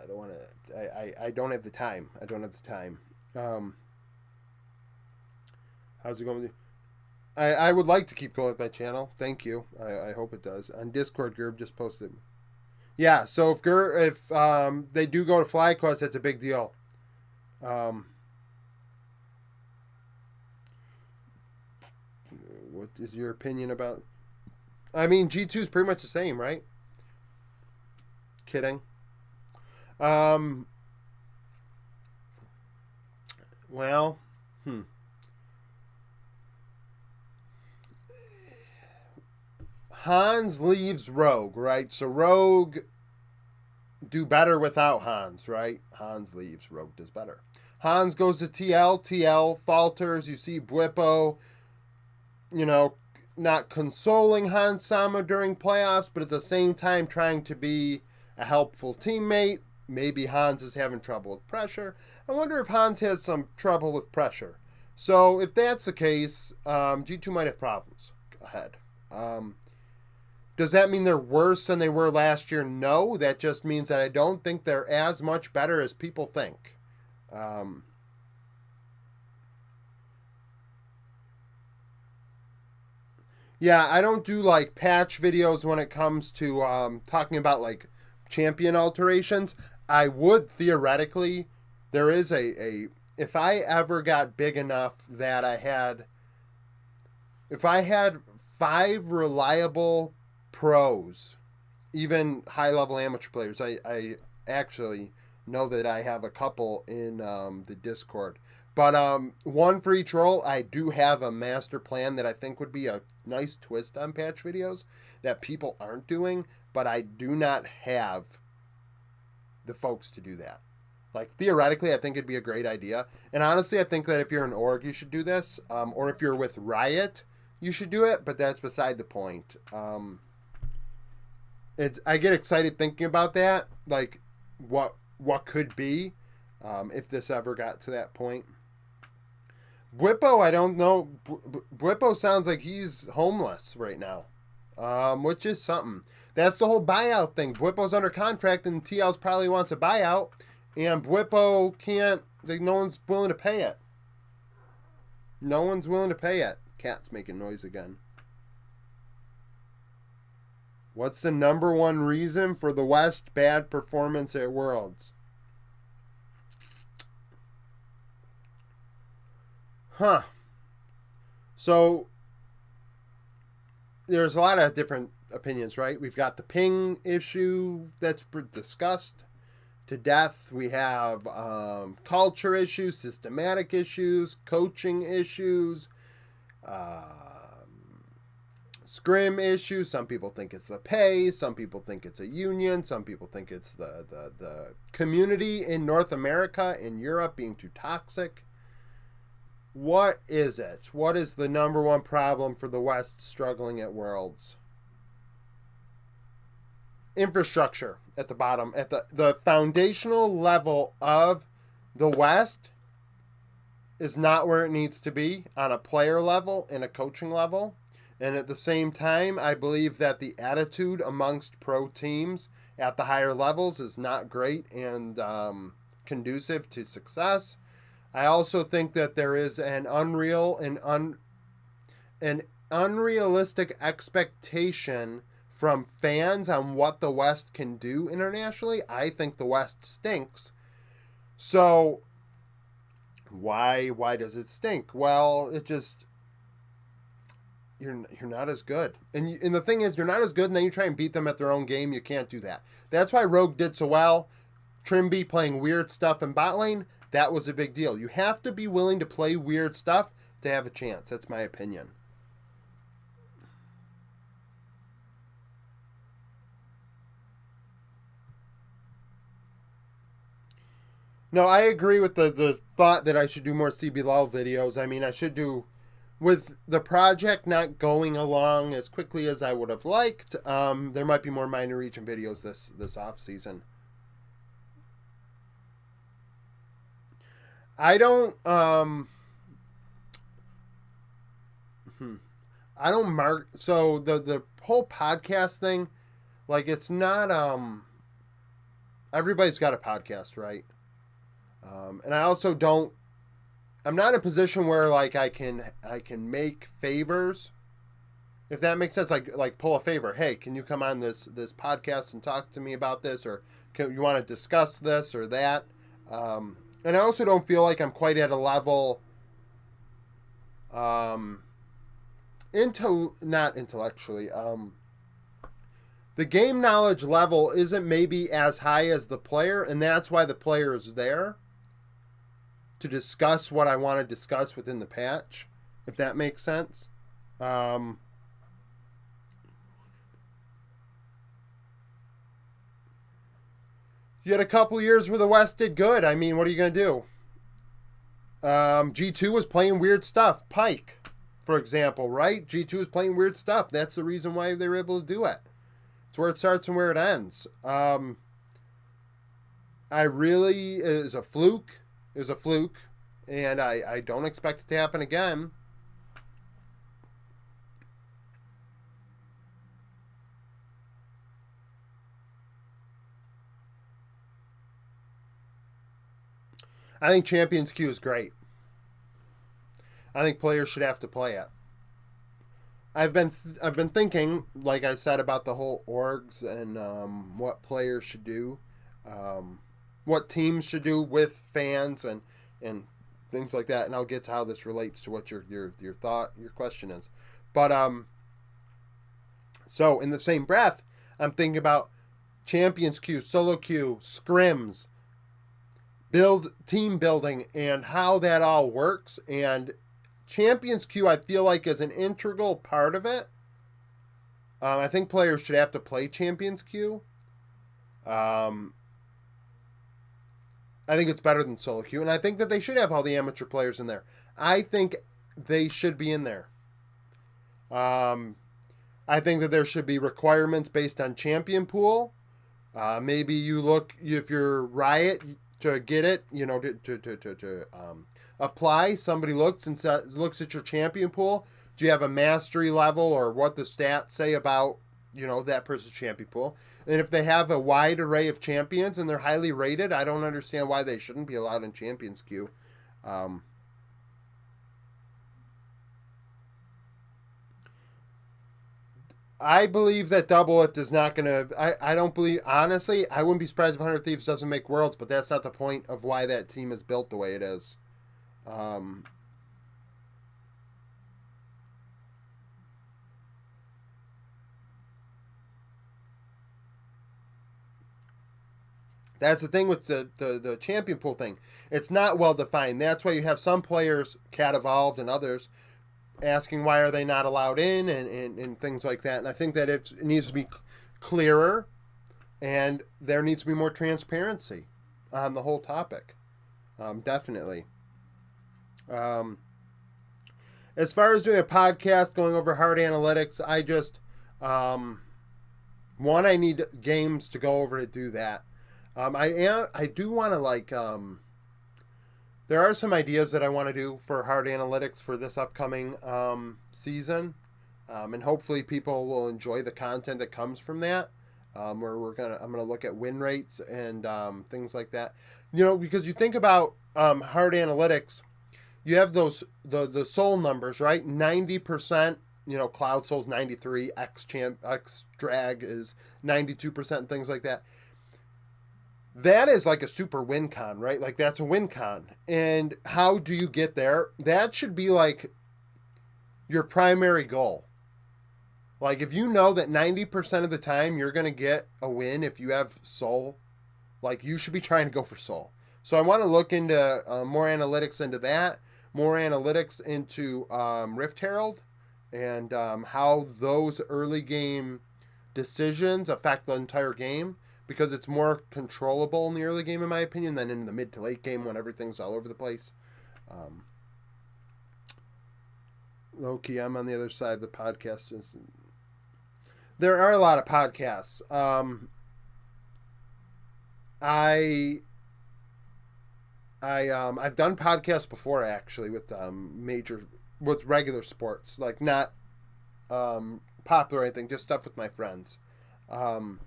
S1: don't want to, I don't have the time. I don't have the time. How's it going with you? I would like to keep going with my channel. Thank you. I hope it does. On Discord, Gerb just posted. Yeah, so if they do go to FlyQuest, that's a big deal. What is your opinion about? I mean, G2 is pretty much the same, right? Kidding. Well, Hans leaves Rogue, right? So Rogue do better without Hans, right? Hans leaves, Rogue does better. Hans goes to TL, TL falters. You see Bwipo, not consoling Hans Sama during playoffs, but at the same time trying to be a helpful teammate. Maybe Hans is having trouble with pressure. I wonder if Hans has some trouble with pressure. So if that's the case, G2 might have problems ahead. Does that mean they're worse than they were last year? No, that just means that I don't think they're as much better as people think. Yeah, I don't do like patch videos when it comes to talking about like champion alterations. I would theoretically, there is if I ever got big enough that if I had 5 reliable pros, even high level amateur players. I actually know that I have a couple in the Discord. But one for each role. I do have a master plan that I think would be a nice twist on patch videos that people aren't doing, but I do not have the folks to do that. Like, theoretically, I think it'd be a great idea. And honestly, I think that if you're an org, you should do this. Or if you're with Riot, you should do it, but that's beside the point. I get excited thinking about that, like what could be if this ever got to that point. Bwipo, I don't know. Bwipo sounds like he's homeless right now, which is something. That's the whole buyout thing. Bwipo's under contract, and TL's probably wants a buyout, and Bwipo can't. No one's willing to pay it. No one's willing to pay it. Cat's making noise again. What's the number one reason for the West bad performance at Worlds? So, there's a lot of different opinions, right? We've got the ping issue that's discussed to death. We have culture issues, systematic issues, coaching issues, scrim issues. Some people think it's the pay. Some people think it's a union. Some people think it's the community in North America and Europe being too toxic. What is it? What is the number one problem for the West struggling at Worlds? Infrastructure at the bottom, at the foundational level of the West is not where it needs to be on a player level and a coaching level. And at the same time, I believe that the attitude amongst pro teams at the higher levels is not great and conducive to success. I also think that there is an unrealistic expectation from fans on what the West can do internationally. I think the West stinks. So why does it stink? Well, it just you're not as good. And the thing is, you're not as good, and then you try and beat them at their own game. You can't do that. That's why Rogue did so well. Trimby playing weird stuff in bot lane, that was a big deal. You have to be willing to play weird stuff to have a chance. That's my opinion. No, I agree with the thought that I should do more CBLOL videos. I mean, I should do, with the project not going along as quickly as I would have liked, there might be more minor region videos this off season. I don't I don't mark, so the whole podcast thing, like, it's not everybody's got a podcast, right? And I also don't, I'm not in a position where like I can make favors, if that makes sense. Like pull a favor. Hey, can you come on this podcast and talk to me about this, or you want to discuss this or that? And I also don't feel like I'm quite at a level, not intellectually. The game knowledge level isn't maybe as high as the player, and that's why the player is there to discuss what I want to discuss within the patch, if that makes sense. You had a couple years where the West did good. I mean, what are you going to do? G2 was playing weird stuff. Pike, for example, right? G2 was playing weird stuff. That's the reason why they were able to do it. It's where it starts and where it ends. I really, is a fluke, and I don't expect it to happen again. I think Champions Queue is great. I think players should have to play it. I've been thinking, like I said, about the whole orgs and what players should do, what teams should do with fans and things like that. And I'll get to how this relates to what your question is. But so in the same breath, I'm thinking about Champions Queue, solo queue, scrims, team building, and how that all works. And Champions Queue, I feel like, is an integral part of it. I think players should have to play Champions Queue. I think it's better than solo queue, and I think that they should have all the amateur players in there. I think they should be in there. I think that there should be requirements based on champion pool. Maybe you look, if you're Riot, to get it, to apply, somebody looks at your champion pool. Do you have a mastery level, or what the stats say about that person's champion pool? And if they have a wide array of champions and they're highly rated, I don't understand why they shouldn't be allowed in Champions Queue. I believe that Doublelift is not going to... I don't believe... Honestly, I wouldn't be surprised if 100 Thieves doesn't make Worlds, but that's not the point of why that team is built the way it is. That's the thing with the champion pool thing. It's not well defined. That's why you have some players cat evolved and others asking why are they not allowed in and things like that. And I think that it needs to be clearer, and there needs to be more transparency on the whole topic. Definitely. as far as doing a podcast going over hard analytics, I just one, I need games to go over to do that. I do want to there are some ideas that I want to do for hard analytics for this upcoming season, and hopefully people will enjoy the content that comes from that. Where I'm gonna look at win rates and things like that. Because you think about hard analytics, you have the soul numbers, right? 90%. Cloud Soul's 93, X Drag is 92%, things like that. That is like a super win con, right? Like that's a win con. And how do you get there? That should be like your primary goal. Like if you know that 90% of the time you're going to get a win if you have soul, like you should be trying to go for soul. So I want to look into more analytics into that, more analytics into Rift Herald, and how those early game decisions affect the entire game, because it's more controllable in the early game, in my opinion, than in the mid to late game when everything's all over the place. Low-key, I'm on the other side of the podcast. There are a lot of podcasts. I've done podcasts before, actually, with with regular sports, like not popular or anything, just stuff with my friends. And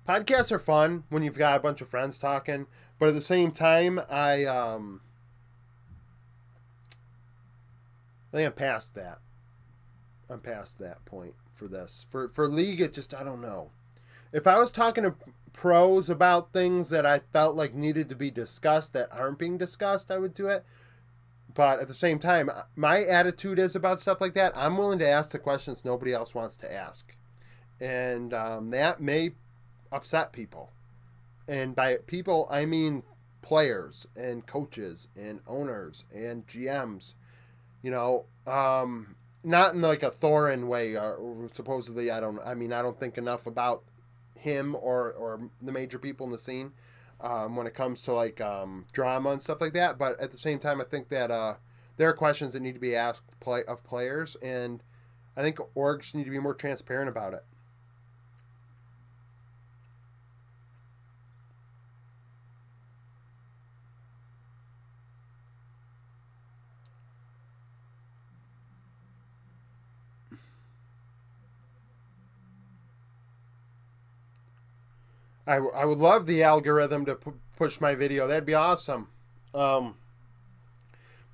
S1: podcasts are fun when you've got a bunch of friends talking, but at the same time, I think I'm past that. I'm past that point for this. For League, it just, I don't know. If I was talking to pros about things that I felt like needed to be discussed that aren't being discussed, I would do it. But at the same time, my attitude is about stuff like that, I'm willing to ask the questions nobody else wants to ask. And that may upset people. And by people, I mean players and coaches and owners and GMs. Not in like a Thorin way, or supposedly, I don't think enough about him or the major people in the scene when it comes to like drama and stuff like that. But at the same time, I think that there are questions that need to be asked of players, and I think orgs need to be more transparent about it. I would love the algorithm to push my video. That'd be awesome. Trying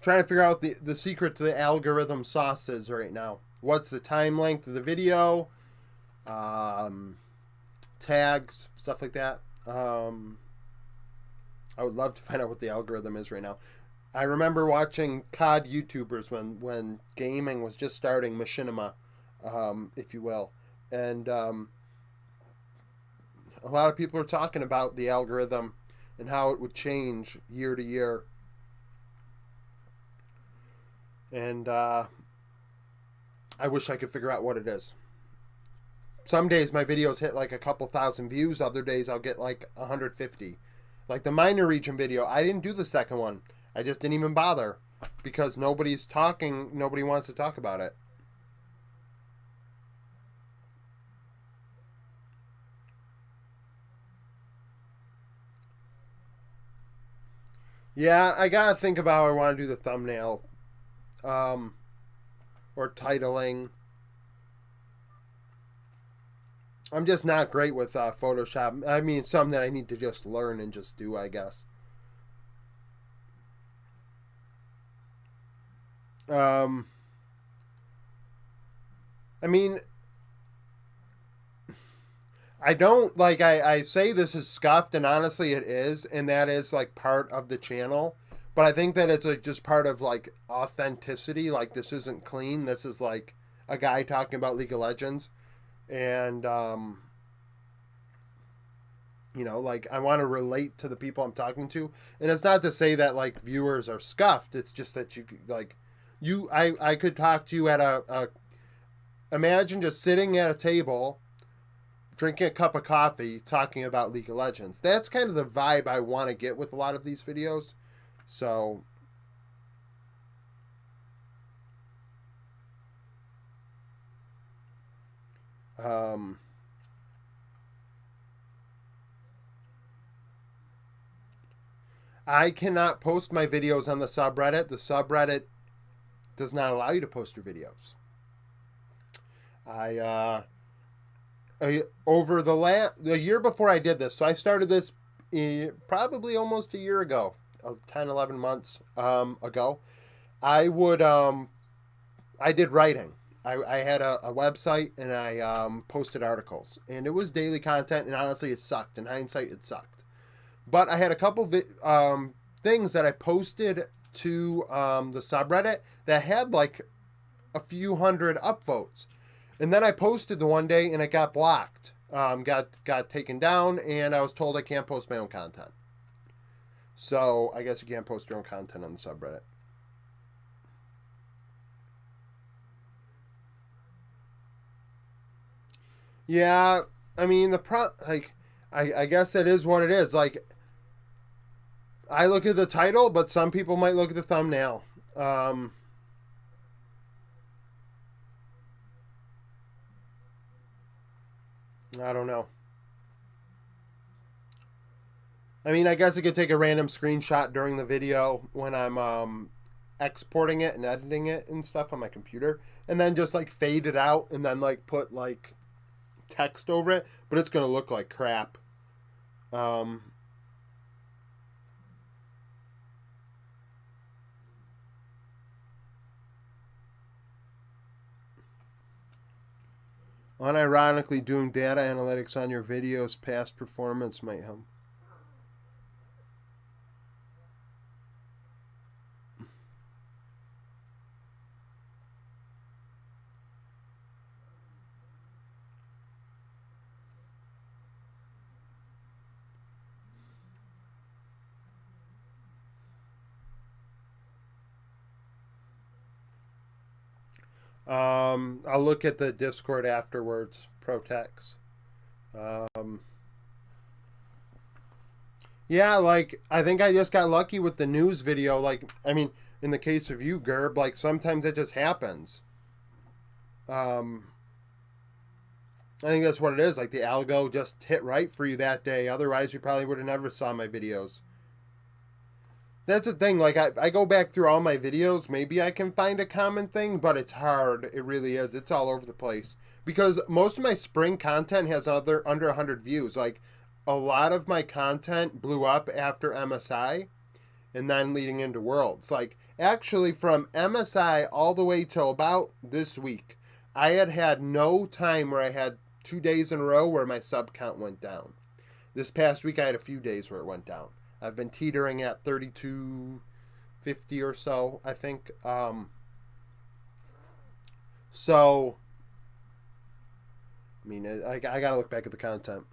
S1: to figure out the secret to the algorithm sauces right now. What's the time length of the video? Tags, stuff like that. I would love to find out what the algorithm is right now. I remember watching COD YouTubers when gaming was just starting, machinima, if you will. And a lot of people are talking about the algorithm and how it would change year to year. And I wish I could figure out what it is. Some days my videos hit like a couple thousand views. Other days I'll get like 150. Like the minor region video, I didn't do the second one. I just didn't even bother because nobody's talking. Nobody wants to talk about it. Yeah, I gotta think about how I want to do the thumbnail, or titling. I'm just not great with Photoshop. I mean, some that I need to just learn and just do, I guess. Um, I mean, I don't like. I say this is scuffed, and honestly, it is, and that is like part of the channel. But I think that it's like just part of like authenticity. Like this isn't clean. This is like a guy talking about League of Legends, and like I want to relate to the people I'm talking to, and it's not to say that like viewers are scuffed. It's just that I could talk to you at a imagine just sitting at a table drinking a cup of coffee, talking about League of Legends. That's kind of the vibe I want to get with a lot of these videos. So, Um, I cannot post my videos on the subreddit. The subreddit does not allow you to post your videos. Over the year before I did this, so I started this probably almost a year ago, 10, 11 months ago. I did writing. I had a website and I posted articles, and it was daily content. And honestly, it sucked. In hindsight, it sucked. But I had a couple things that I posted to the subreddit that had like a few hundred upvotes, and then I posted the one day and it got blocked, got taken down, and I was told I can't post my own content. So I guess you can't post your own content on the subreddit. Yeah, I mean I guess it is what it is. Like I look at the title, but some people might look at the thumbnail. I don't know. I mean, I guess I could take a random screenshot during the video when I'm exporting it and editing it and stuff on my computer, and then just like fade it out and then like put like text over it, but it's gonna look like crap. Um, Unironically, doing data analytics on your videos, past performance might help. I'll look at the Discord afterwards. Protex. Um, yeah, like I think I just got lucky with the news video. Like, I mean, in the case of you, Gerb, like sometimes it just happens. Um, I think that's what it is. Like the algo just hit right for you that day. Otherwise, you probably would have never saw my videos. That's the thing. Like I go back through all my videos. Maybe I can find a common thing, but it's hard. It really is. It's all over the place because most of my spring content has under 100 views. Like a lot of my content blew up after MSI and then leading into Worlds. Like actually from MSI all the way till about this week, I had no time where I had 2 days in a row where my sub count went down. This past week I had a few days where it went down. I've been teetering at 3250 or so, I think. So, I mean, I got to look back at the content.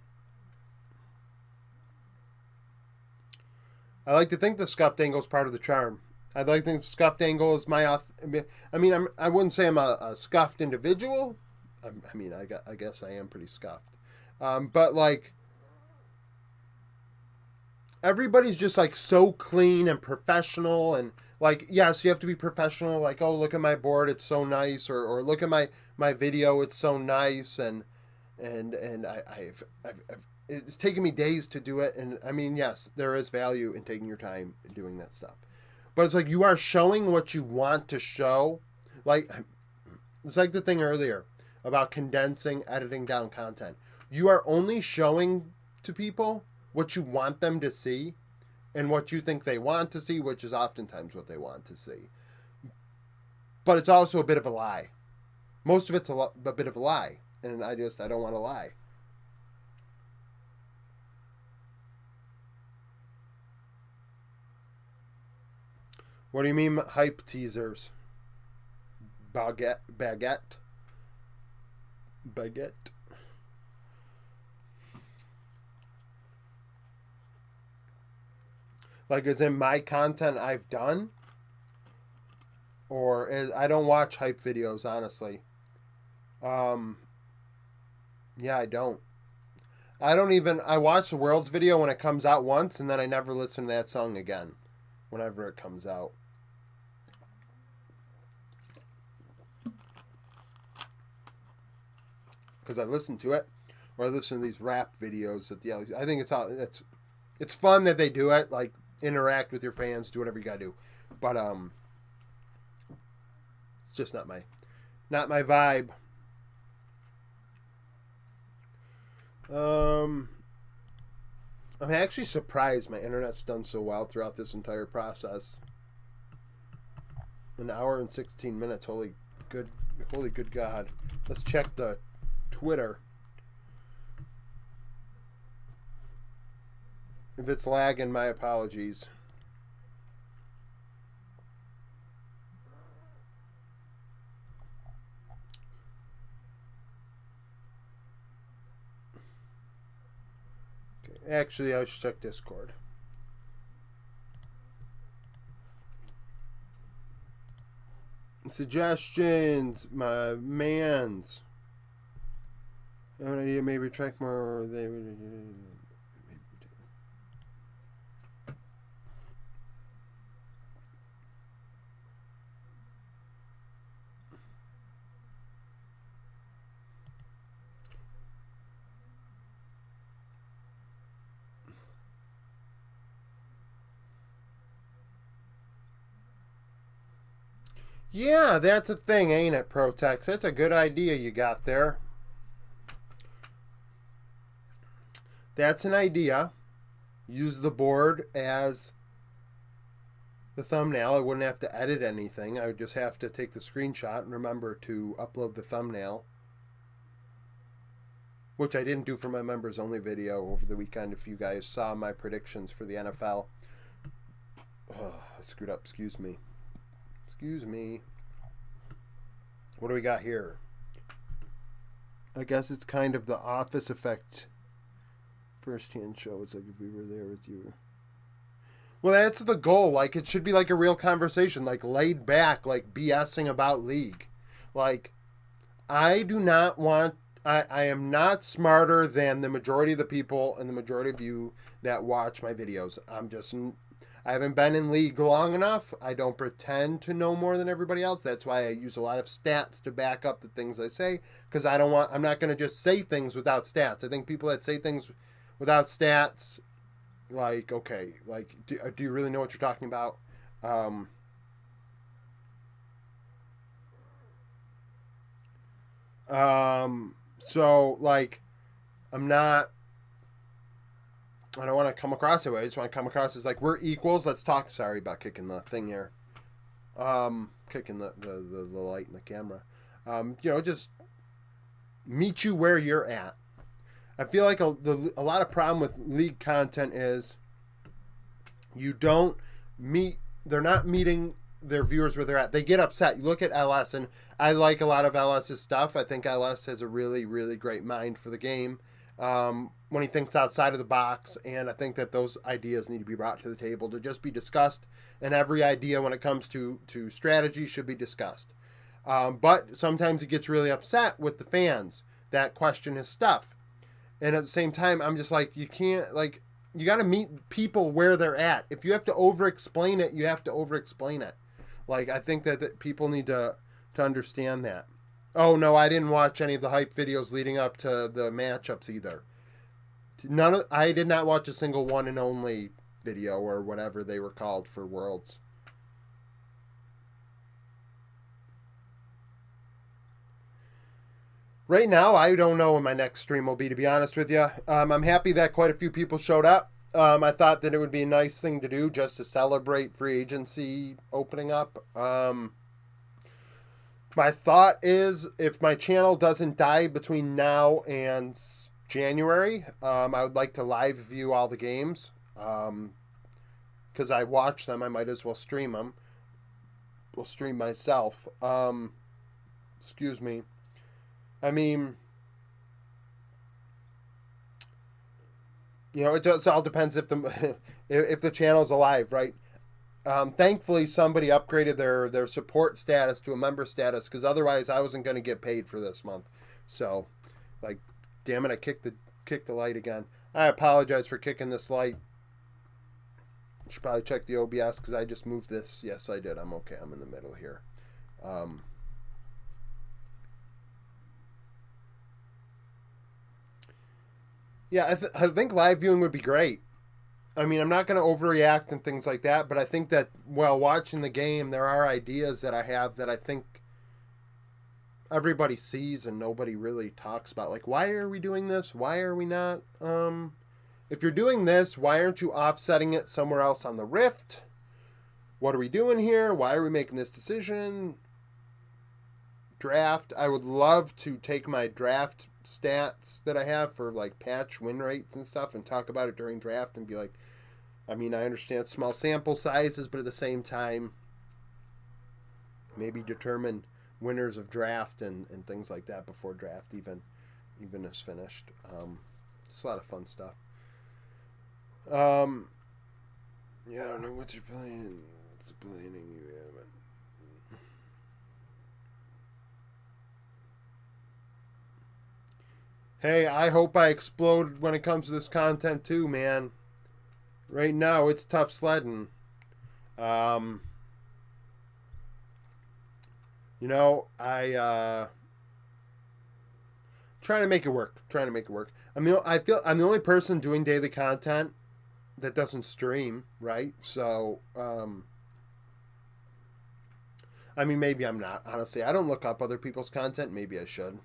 S1: I like to think the scuffed angle is part of the charm. I like to think the scuffed angle is my off. I mean, I wouldn't say I'm a scuffed individual. I mean, I guess I am pretty scuffed. But like, everybody's just like so clean and professional and like yes you have to be professional like oh look at my board it's so nice or look at my video it's so nice and I've it's taken me days to do it and I mean yes there is value in taking your time and doing that stuff but it's like you are showing what you want to show like it's like the thing earlier about condensing editing down content you are only showing to people what you want them to see and what you think they want to see, which is oftentimes what they want to see. But it's also a bit of a lie. Most of it's a bit of a lie. And I don't want to lie. What do you mean hype teasers? Baguette? Baguette? Like, is in my content I've done? Or I don't watch hype videos, honestly. Um, yeah, I don't. I don't even. I watch the World's video when it comes out once, and then I never listen to that song again whenever it comes out. because I listen to it, or I listen to these rap videos that the LEC. I think it's fun that they do it, like interact with your fans, do whatever you gotta do, but it's just not my vibe. I'm actually surprised my internet's done so well throughout this entire process. An hour and 16 minutes. Holy good God. Let's check the Twitter. If it's lagging, my apologies. Okay. Actually, I should check Discord. Suggestions, my mans. I have an idea, maybe track more. They would. Yeah, that's a thing, ain't it, Protex? That's a good idea you got there. That's an idea. Use the board as the thumbnail. I wouldn't have to edit anything. I would just have to take the screenshot and remember to upload the thumbnail, which I didn't do for my members only video over the weekend. If you guys saw my predictions for the NFL. Oh, I screwed up. Excuse me. What do we got here? I guess it's kind of the Office effect. First-hand show. It's like if we were there with you. Well, that's the goal. Like, it should be like a real conversation, like laid back, like BSing about league. Like, I do not want. I am not smarter than the majority of the people and the majority of you that watch my videos. I haven't been in league long enough. I don't pretend to know more than everybody else. That's why I use a lot of stats to back up the things I say, because I'm not going to just say things without stats. I think people that say things without stats, like, okay, like, do you really know what you're talking about? So, like, I don't want to come across that way. I just want to come across as like, we're equals. Let's talk. Sorry about kicking the thing here. Kicking the light in the camera. Just meet you where you're at. I feel like a lot of problem with league content is they're not meeting their viewers where they're at. They get upset. You look at LS, and I like a lot of LS's stuff. I think LS has a really, really great mind for the game. When he thinks outside of the box, and I think that those ideas need to be brought to the table to just be discussed, and every idea when it comes to strategy should be discussed. But sometimes he gets really upset with the fans that question his stuff. And at the same time, I'm just like, you can't, like, you got to meet people where they're at. If you have to over-explain it, you have to over-explain it. Like, I think that people need to understand that. Oh, no, I didn't watch any of the hype videos leading up to the matchups either. I did not watch a single one and only video or whatever they were called for Worlds. Right now, I don't know when my next stream will be, to be honest with you. I'm happy that quite a few people showed up. I thought that it would be a nice thing to do just to celebrate free agency opening up. My thought is, if my channel doesn't die between now and January, I would like to live view all the games. Because I watch them, I might as well stream them. Will stream myself. Excuse me. I mean, it just all depends if the channel's alive, right? Thankfully, somebody upgraded their support status to a member status, because otherwise I wasn't going to get paid for this month. So, like, damn it, I kicked the light again. I apologize for kicking this light. Should probably check the OBS because I just moved this. Yes, I did. I'm okay. I'm in the middle here. Yeah, I think live viewing would be great. I mean, I'm not going to overreact and things like that, but I think that while watching the game, there are ideas that I have that I think everybody sees and nobody really talks about. Like, why are we doing this? Why are we not? If you're doing this, why aren't you offsetting it somewhere else on the Rift? What are we doing here? Why are we making this decision? Draft. I would love to take my draft stats that I have for like patch win rates and stuff and talk about it during draft and be like, I mean, I understand small sample sizes, but at the same time, maybe determine winners of draft and things like that before draft even is finished. It's a lot of fun stuff. Yeah, I don't know what you're playing. What's the planning you have? Hey, I hope I explode when it comes to this content too, man. Right now, it's tough sledding. Um, I trying to make it work. Trying to make it work. I mean, I feel I'm the only person doing daily content that doesn't stream, right? So, I mean, maybe I'm not. Honestly, I don't look up other people's content. Maybe I should,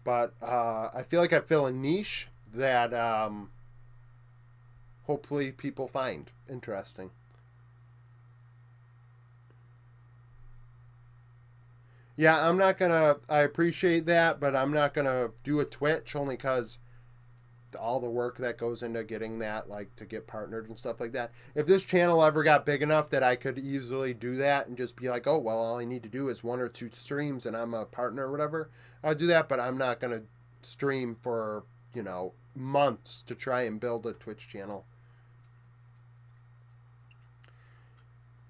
S1: but I feel like I fill a niche that hopefully people find interesting. Yeah, I'm not gonna. I appreciate that, but I'm not gonna do a Twitch only because all the work that goes into getting that, like to get partnered and stuff like that. If this channel ever got big enough that I could easily do that and just be like, oh, well, all I need to do is one or two streams and I'm a partner or whatever, I'll do that, but I'm not going to stream for, months to try and build a Twitch channel.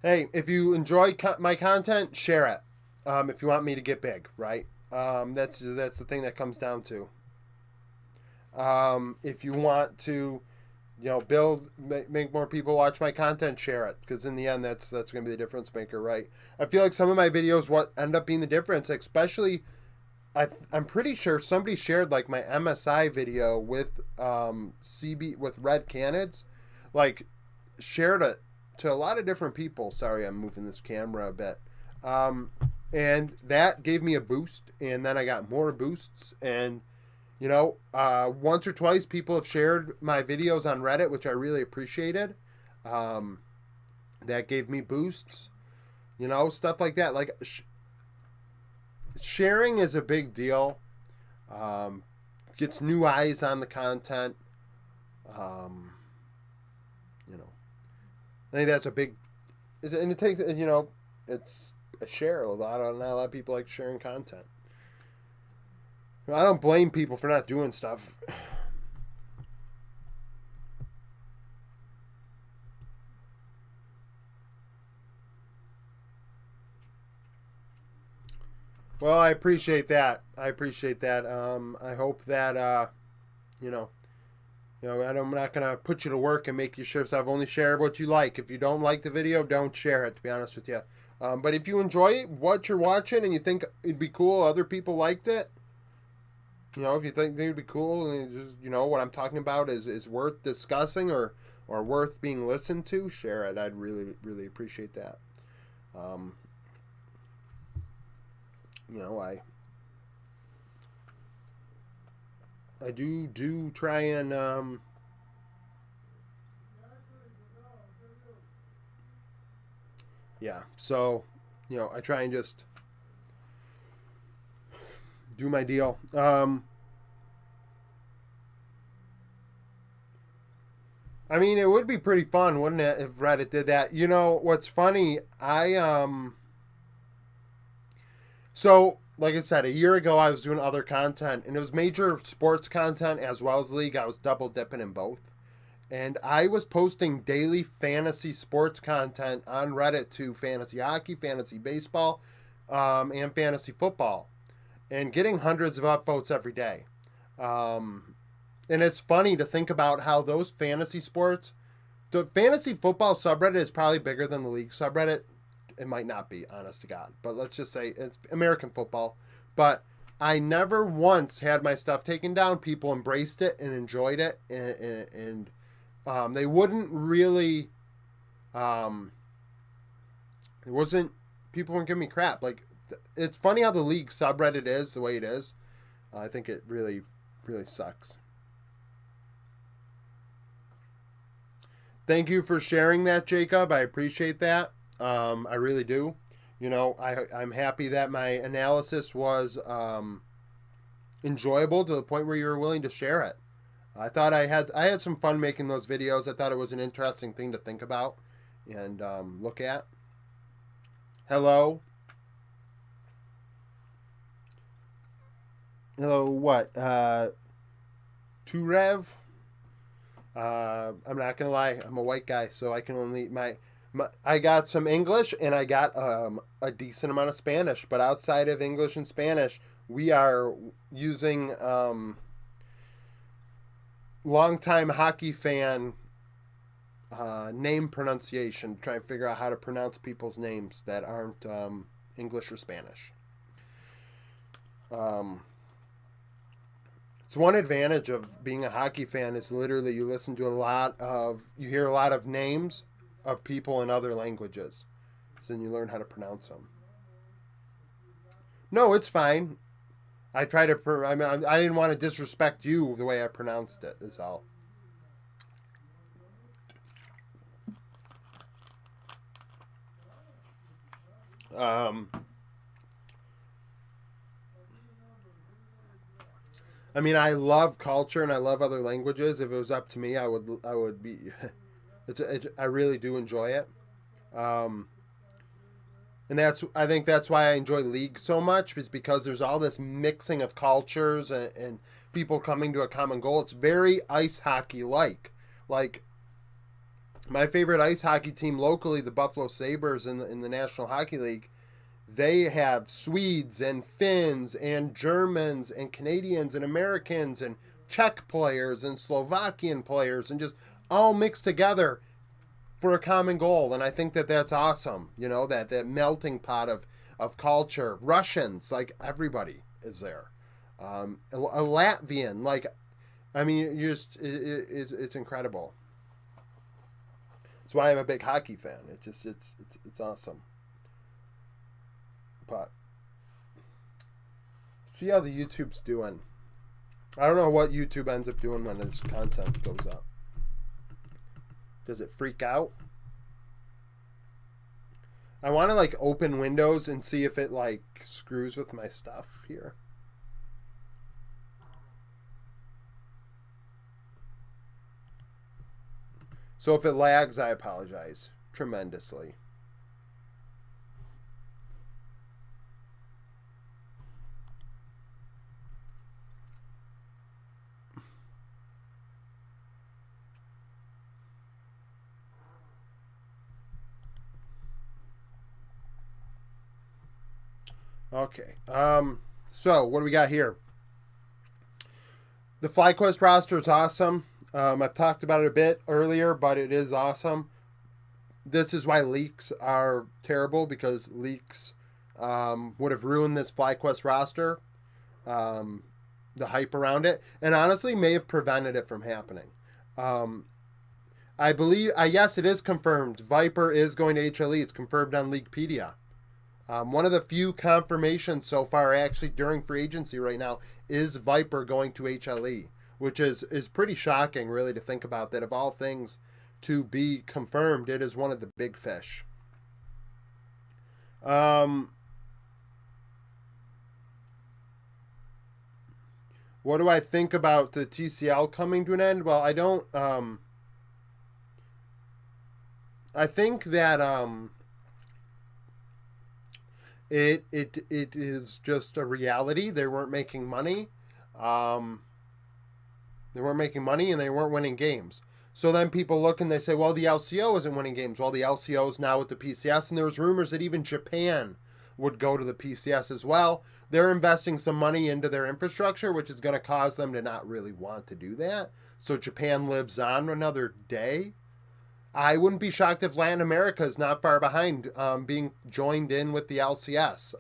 S1: Hey, if you enjoy my content, share it. If you want me to get big, right? That's the thing that comes down to. If you want to, build, make more people watch my content, share it, because in the end, that's going to be the difference maker, right? I feel like some of my videos what end up being the difference, especially. I'm pretty sure somebody shared like my MSI video with CB with Red Canids, like shared it to a lot of different people. Sorry, I'm moving this camera a bit. Um, and that gave me a boost, and then I got more boosts, and once or twice people have shared my videos on Reddit, which I really appreciated. Um, that gave me boosts, stuff like that. Like sharing is a big deal. Um, Gets new eyes on the content. Um, you know, I think that's a big, and it takes, it's a share. Not a lot of people like sharing content. I don't blame people for not doing stuff. Well, I appreciate that. I appreciate that. I hope that you know, I'm not gonna put you to work and make you share stuff. Only share what you like. If you don't like the video, don't share it. To be honest with you, but if you enjoy what you're watching and you think it'd be cool, other people liked it. If you think it'd be cool, and just, what I'm talking about is worth discussing or worth being listened to, share it. I'd really really appreciate that. Um, I do try and yeah. So, I try and just do my deal. I mean, it would be pretty fun, wouldn't it, if Reddit did that? What's funny? So, like I said, a year ago I was doing other content, and it was major sports content as well as league. I was double dipping in both. And I was posting daily fantasy sports content on Reddit to fantasy hockey, fantasy baseball, and fantasy football, and getting hundreds of upvotes every day. Um, and it's funny to think about how those fantasy sports, the fantasy football subreddit is probably bigger than the league subreddit. It might not be, honest to God, but let's just say it's American football. But I never once had my stuff taken down. People embraced it and enjoyed it, and they wouldn't really. It wasn't. People weren't giving me crap. Like, it's funny how the league subreddit is the way it is. I think it really, really sucks. Thank you for sharing that, Jacob. I appreciate that. I really do. You know, I'm happy that my analysis was enjoyable to the point where you were willing to share it. I thought I had some fun making those videos. I thought it was an interesting thing to think about and look at. Hello. Hello, what? Turev? I'm not gonna lie. I'm a white guy, so I can only I got some English and I got a decent amount of Spanish. But outside of English and Spanish, we are using longtime hockey fan name pronunciation to try and figure out how to pronounce people's names that aren't English or Spanish. It's one advantage of being a hockey fan is literally you hear a lot of names of people in other languages. So then you learn how to pronounce them. No, it's fine. I didn't want to disrespect you the way I pronounced it, is all. I mean, I love culture and I love other languages. If it was up to me, I would be. I really do enjoy it, and I think that's why I enjoy League so much, is because there's all this mixing of cultures and people coming to a common goal. It's very ice hockey like my favorite ice hockey team locally, the Buffalo Sabres in the National Hockey League. They have Swedes and Finns and Germans and Canadians and Americans and Czech players and Slovakian players and just all mixed together for a common goal. And I think that that's awesome. You know, that melting pot of culture. Russians, like everybody is there. A Latvian, like, I mean, it's incredible. That's why I'm a big hockey fan. It's awesome. But see how the YouTube's doing. I don't know what YouTube ends up doing when this content goes up. Does it freak out? I want to like open Windows and see if it like screws with my stuff here. So if it lags, I apologize tremendously. Okay. So what do we got here? The FlyQuest roster is awesome. I've talked about it a bit earlier, but it is awesome. This is why leaks are terrible, because leaks would have ruined this FlyQuest roster, the hype around it, and honestly may have prevented it from happening. I believe, yes, it is confirmed. Viper is going to HLE. It's confirmed on Leaguepedia. One of the few confirmations so far, actually during free agency right now, is Viper going to HLE, which is pretty shocking, really, to think about that. Of all things to be confirmed, it is one of the big fish. What do I think about the TCL coming to an end? Well, I don't. I think that it is just a reality. They weren't making money. They weren't making money and they weren't winning games. So then people look and they say, well, the LCO isn't winning games. Well, the LCO is now with the PCS, and there was rumors that even Japan would go to the PCS as well. They're investing some money into their infrastructure, which is going to cause them to not really want to do that. So Japan lives on another day. I wouldn't be shocked if Latin America is not far behind, being joined in with the LCS.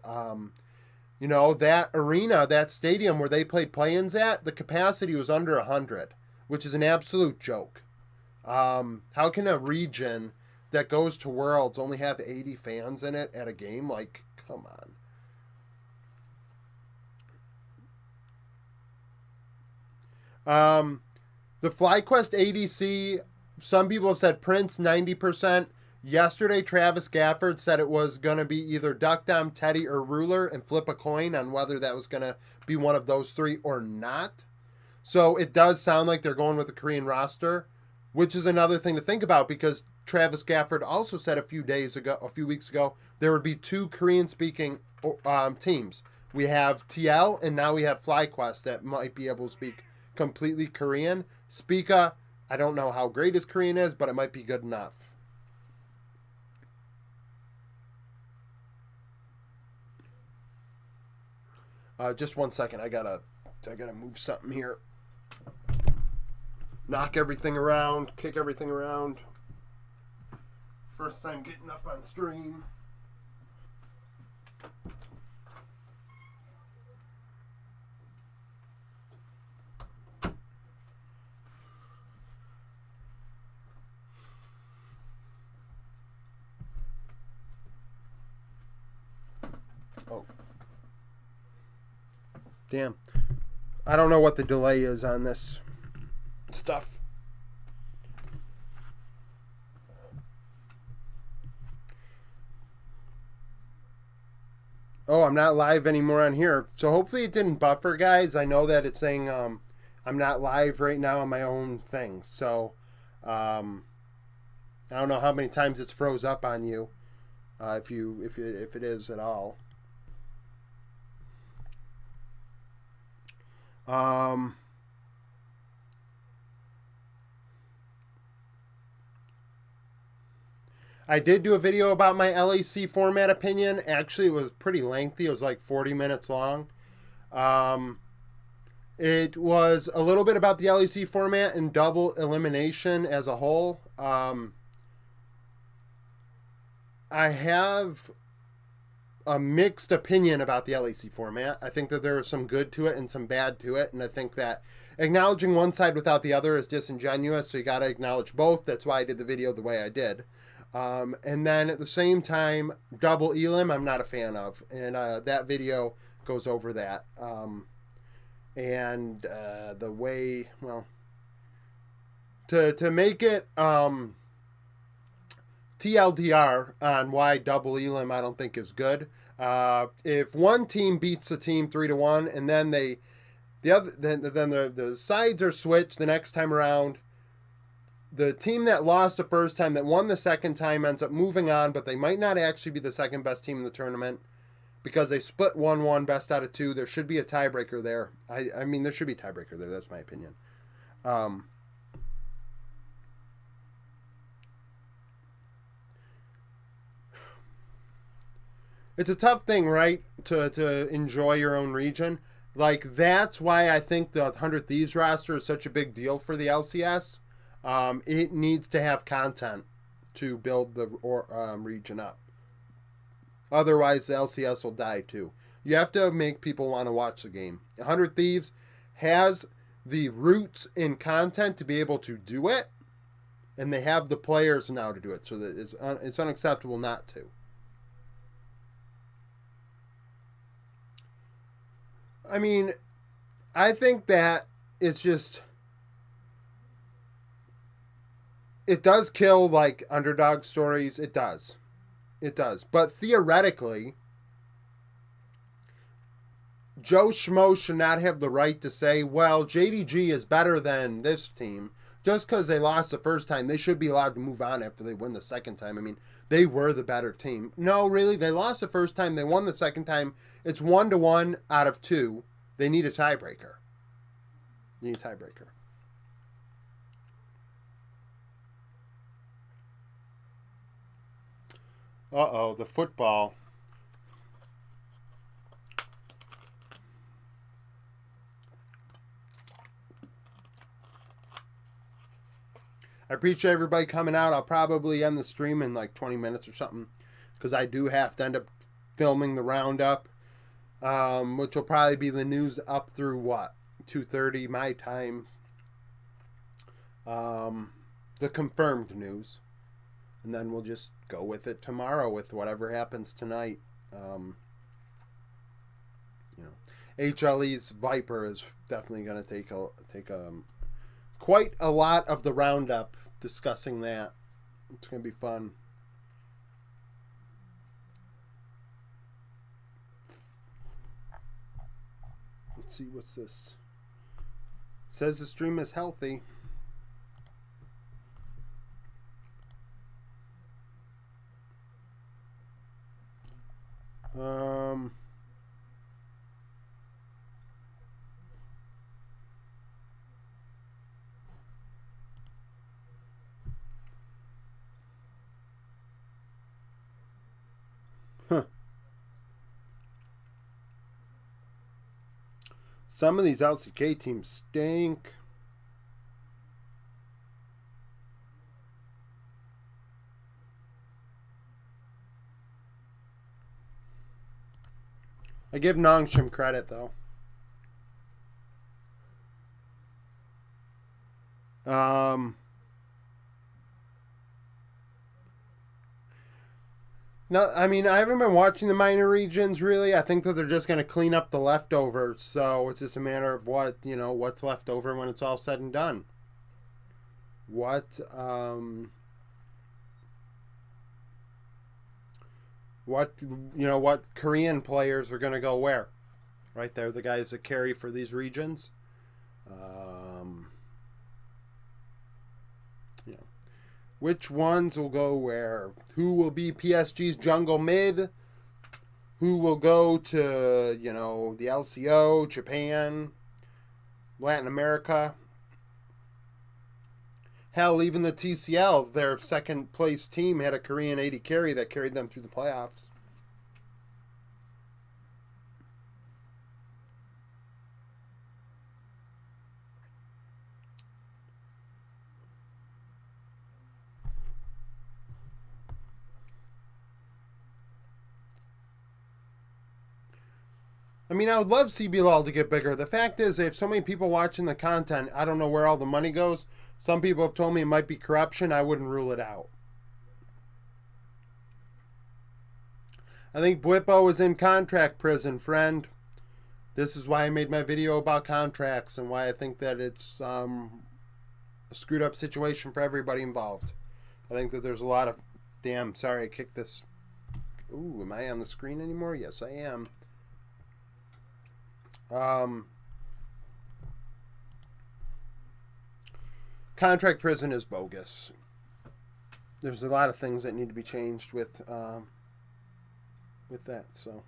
S1: You know, that arena, that stadium where they played play-ins at, the capacity was under 100, which is an absolute joke. How can a region that goes to Worlds only have 80 fans in it at a game? Like, come on. The FlyQuest ADC, some people have said Prince 90%. Yesterday, Travis Gafford said it was going to be either Duck Dom, Teddy, or Ruler, and flip a coin on whether that was going to be one of those three or not. So it does sound like they're going with the Korean roster, which is another thing to think about because Travis Gafford also said a few weeks ago, there would be two Korean-speaking teams. We have TL, and now we have FlyQuest that might be able to speak completely Korean. Spica, I don't know how great his Korean is, but it might be good enough. Just 1 second. I gotta move something here. Knock everything around, kick everything around. First time getting up on stream. Oh. Damn. I don't know what the delay is on this stuff. Oh, I'm not live anymore on here. So hopefully it didn't buffer, guys. I know that it's saying I'm not live right now on my own thing. So I don't know how many times it's froze up on you. If it is at all. I did do a video about my LEC format opinion. Actually, it was pretty lengthy. It was like 40 minutes long. It was a little bit about the LEC format and double elimination as a whole. I have a mixed opinion about the LEC format. I think that there is some good to it and some bad to it, and I think that acknowledging one side without the other is disingenuous, so you got to acknowledge both. That's why I did the video the way I did. And then at the same time, double elim I'm not a fan of, and that video goes over that. And the way, well, to make it TLDR on why double elim I don't think is good. If one team beats the team 3-1, and then the sides are switched the next time around, the team that lost the first time that won the second time ends up moving on, but they might not actually be the second best team in the tournament because they split 1-1 best out of 2. There should be a tiebreaker there. I mean, there should be a tiebreaker there. That's my opinion. It's a tough thing, right, to enjoy your own region. Like, that's why I think the 100 Thieves roster is such a big deal for the LCS. It needs to have content to build the region up. Otherwise, the LCS will die too. You have to make people want to watch the game. 100 Thieves has the roots in content to be able to do it, and they have the players now to do it. So that it's unacceptable not to. I mean, I think that it's just, it does kill like underdog stories. It does. But theoretically, Joe Schmo should not have the right to say, well, JDG is better than this team. Just because they lost the first time, they should be allowed to move on after they win the second time. I mean, they were the better team. No, really, they lost the first time, they won the second time. It's 1-1 out of 2. They need a tiebreaker. Uh-oh, the football. I appreciate everybody coming out. I'll probably end the stream in like 20 minutes or something because I do have to end up filming the roundup. which will probably be the news up through what, 2:30 my time. The confirmed news, and then we'll just go with it tomorrow with whatever happens tonight. You know, HLE's Viper is definitely going to take quite a lot of the roundup discussing that. It's going to be fun. Let's see, what's this? It says the stream is healthy. Huh. Some of these LCK teams stink. I give Nongshim credit, though. No, I mean, I haven't been watching the minor regions, really. I think that they're just going to clean up the leftovers. So it's just a matter of what's left over when it's all said and done. What Korean players are going to go where? Right there, the guys that carry for these regions. Which ones will go where? Who will be PSG's jungle mid? Who will go to, the LCO, Japan, Latin America? Hell, even the TCL, their second place team, had a Korean 80 carry that carried them through the playoffs. I mean, I would love CBLOL to get bigger. The fact is, they have so many people watching the content, I don't know where all the money goes. Some people have told me it might be corruption. I wouldn't rule it out. I think Blippo is in contract prison, friend. This is why I made my video about contracts and why I think that it's a screwed up situation for everybody involved. I think that there's a lot of... Damn, sorry, I kicked this. Ooh, am I on the screen anymore? Yes, I am. Contract prison is bogus. There's a lot of things that need to be changed with that. So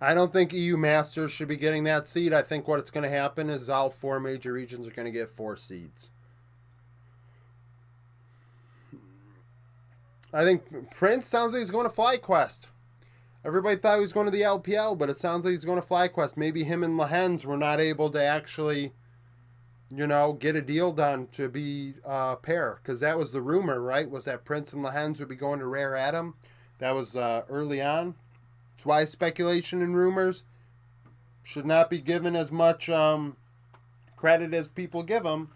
S1: I don't think EU Masters should be getting that seed. I think what's going to happen is all 4 major regions are going to get 4 seeds. I think Prince sounds like he's going to FlyQuest. Everybody thought he was going to the LPL, but it sounds like he's going to FlyQuest. Maybe him and Lehens were not able to actually, get a deal done to be a pair. Because that was the rumor, right? Was that Prince and Lehens would be going to Rare Atom. That was early on. That's why speculation and rumors should not be given as much credit as people give them.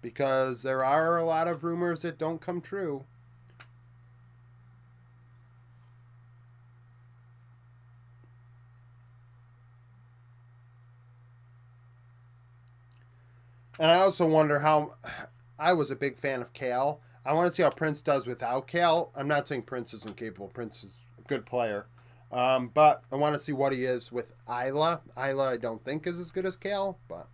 S1: Because there are a lot of rumors that don't come true. And I also wonder how... I was a big fan of Kale. I want to see how Prince does without Kale. I'm not saying Prince isn't capable. Prince is a good player. But I want to see what he is with Isla. Isla I don't think is as good as Kale, but...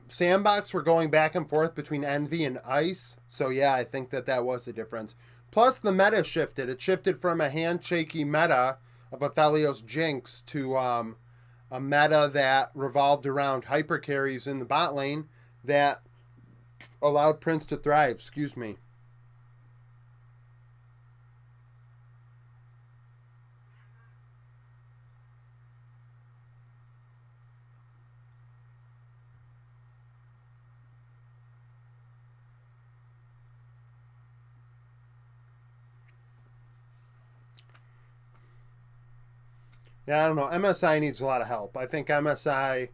S1: Sandbox were going back and forth between Envy and Ice. So yeah, I think that was the difference. Plus the meta shifted. It shifted from a handshaky meta of Aphelios Jinx to a meta that revolved around hyper carries in the bot lane that allowed Prince to thrive. Excuse me. Yeah, I don't know. MSI needs a lot of help. I think MSI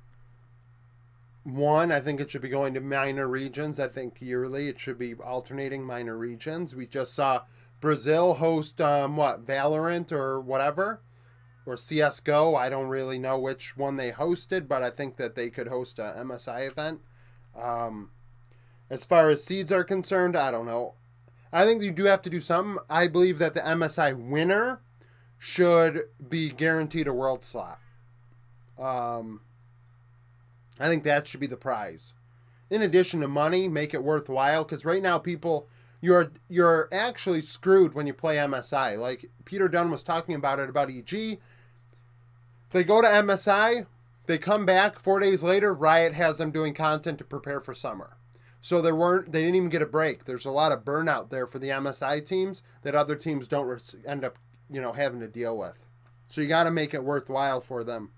S1: one, I think it should be going to minor regions. I think yearly it should be alternating minor regions. We just saw Brazil host Valorant or whatever, or CS:GO. I don't really know which one they hosted, but I think that they could host a MSI event. Um, as far as seeds are concerned, I don't know. I think you do have to do something. I believe that the MSI winner should be guaranteed a world slot. Um, I think that should be the prize. In addition to money, make it worthwhile. Because right now, people, you're actually screwed when you play MSI. Like Peter Dunn was talking about EG. They go to MSI, they come back 4 days later. Riot has them doing content to prepare for summer. So they didn't even get a break. There's a lot of burnout there for the MSI teams that other teams don't end up, having to deal with. So you got to make it worthwhile for them.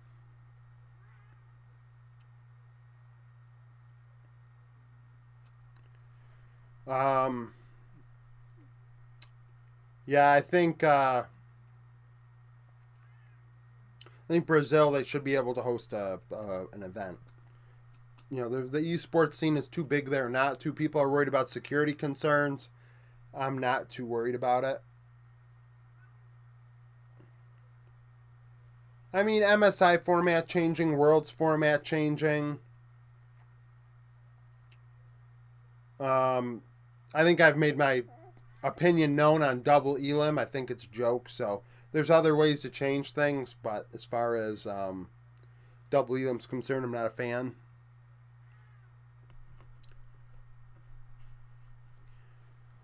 S1: Um, yeah, I think Brazil, they should be able to host an event. The esports scene is too big there. Not too people are worried about security concerns. I'm not too worried about it. I mean, MSI format changing, Worlds format changing. Um, I think I've made my opinion known on double elim. I think it's a joke. So there's other ways to change things, but as far as double elim's concerned, I'm not a fan.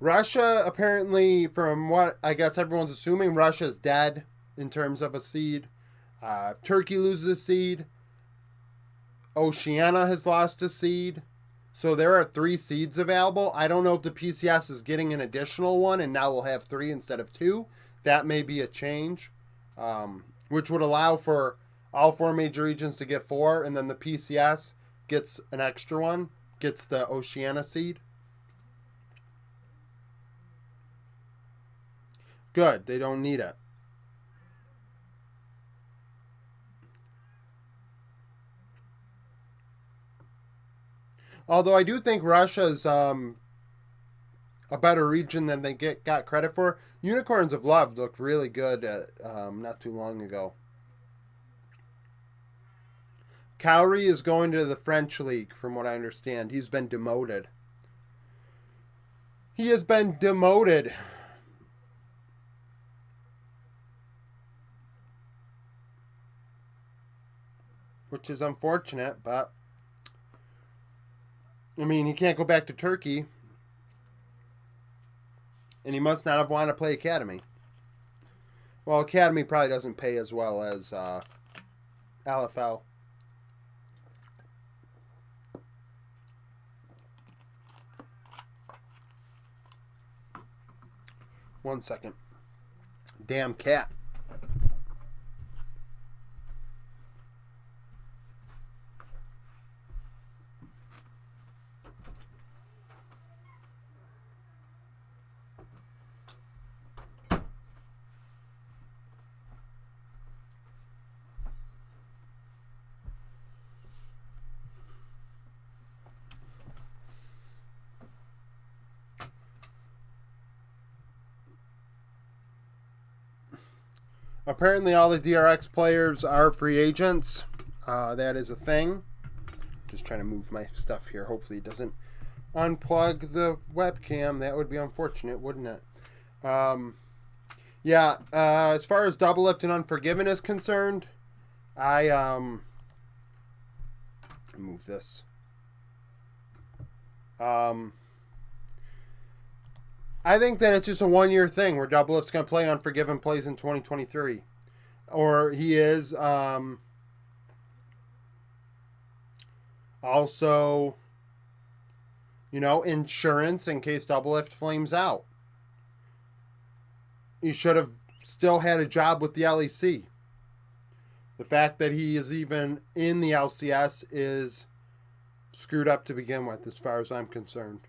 S1: Russia, apparently, from what I guess everyone's assuming, Russia's dead in terms of a seed. If Turkey loses a seed, Oceania has lost a seed. So there are 3 seeds available. I don't know if the PCS is getting an additional one and now we'll have 3 instead of 2. That may be a change, which would allow for all 4 major regions to get 4, and then the PCS gets an extra one, gets the Oceania seed. Good, they don't need it. Although I do think Russia's a better region than they got credit for. Unicorns of Love looked really good not too long ago. Cowrie is going to the French league, from what I understand. He's been demoted. He has been demoted. Which is unfortunate, but I mean, he can't go back to Turkey. And he must not have wanted to play Academy. Well, Academy probably doesn't pay as well as LFL. One second. Damn cat. Apparently, all the DRX players are free agents. That is a thing. Just trying to move my stuff here. Hopefully, it doesn't unplug the webcam. That would be unfortunate, wouldn't it? Yeah. As far as Double Lift and Unforgiven is concerned, I move this. I think that it's just a 1-year thing where Double Lift's going to play Unforgiven plays in 2023. Or he is also, insurance in case Double Lift flames out. He should have still had a job with the LEC. The fact that he is even in the LCS is screwed up to begin with, as far as I'm concerned.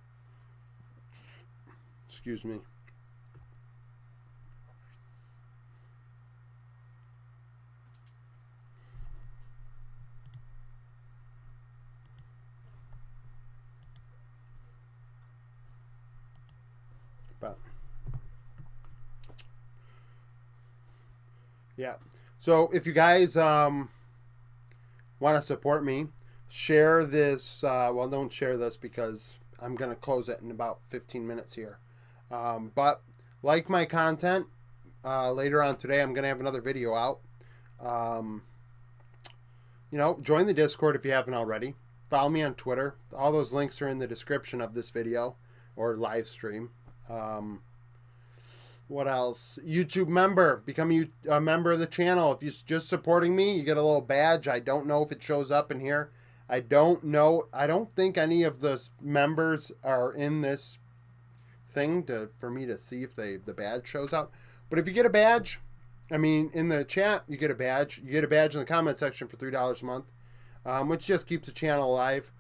S1: Excuse me. But yeah. So if you guys want to support me, share this. Well, don't share this because I'm going to close it in about 15 minutes here. But like my content. Later on today, I'm going to have another video out. Join the Discord if you haven't already. Follow me on Twitter. All those links are in the description of this video or live stream. What else? YouTube member. Become a member of the channel. If you're just supporting me, you get a little badge. I don't know if it shows up in here. I don't know. I don't think any of the members are in this thing for me to see if the badge shows up. But if you get a badge, in the chat, you get a badge. You get a badge in the comment section for $3 a month, which just keeps the channel alive.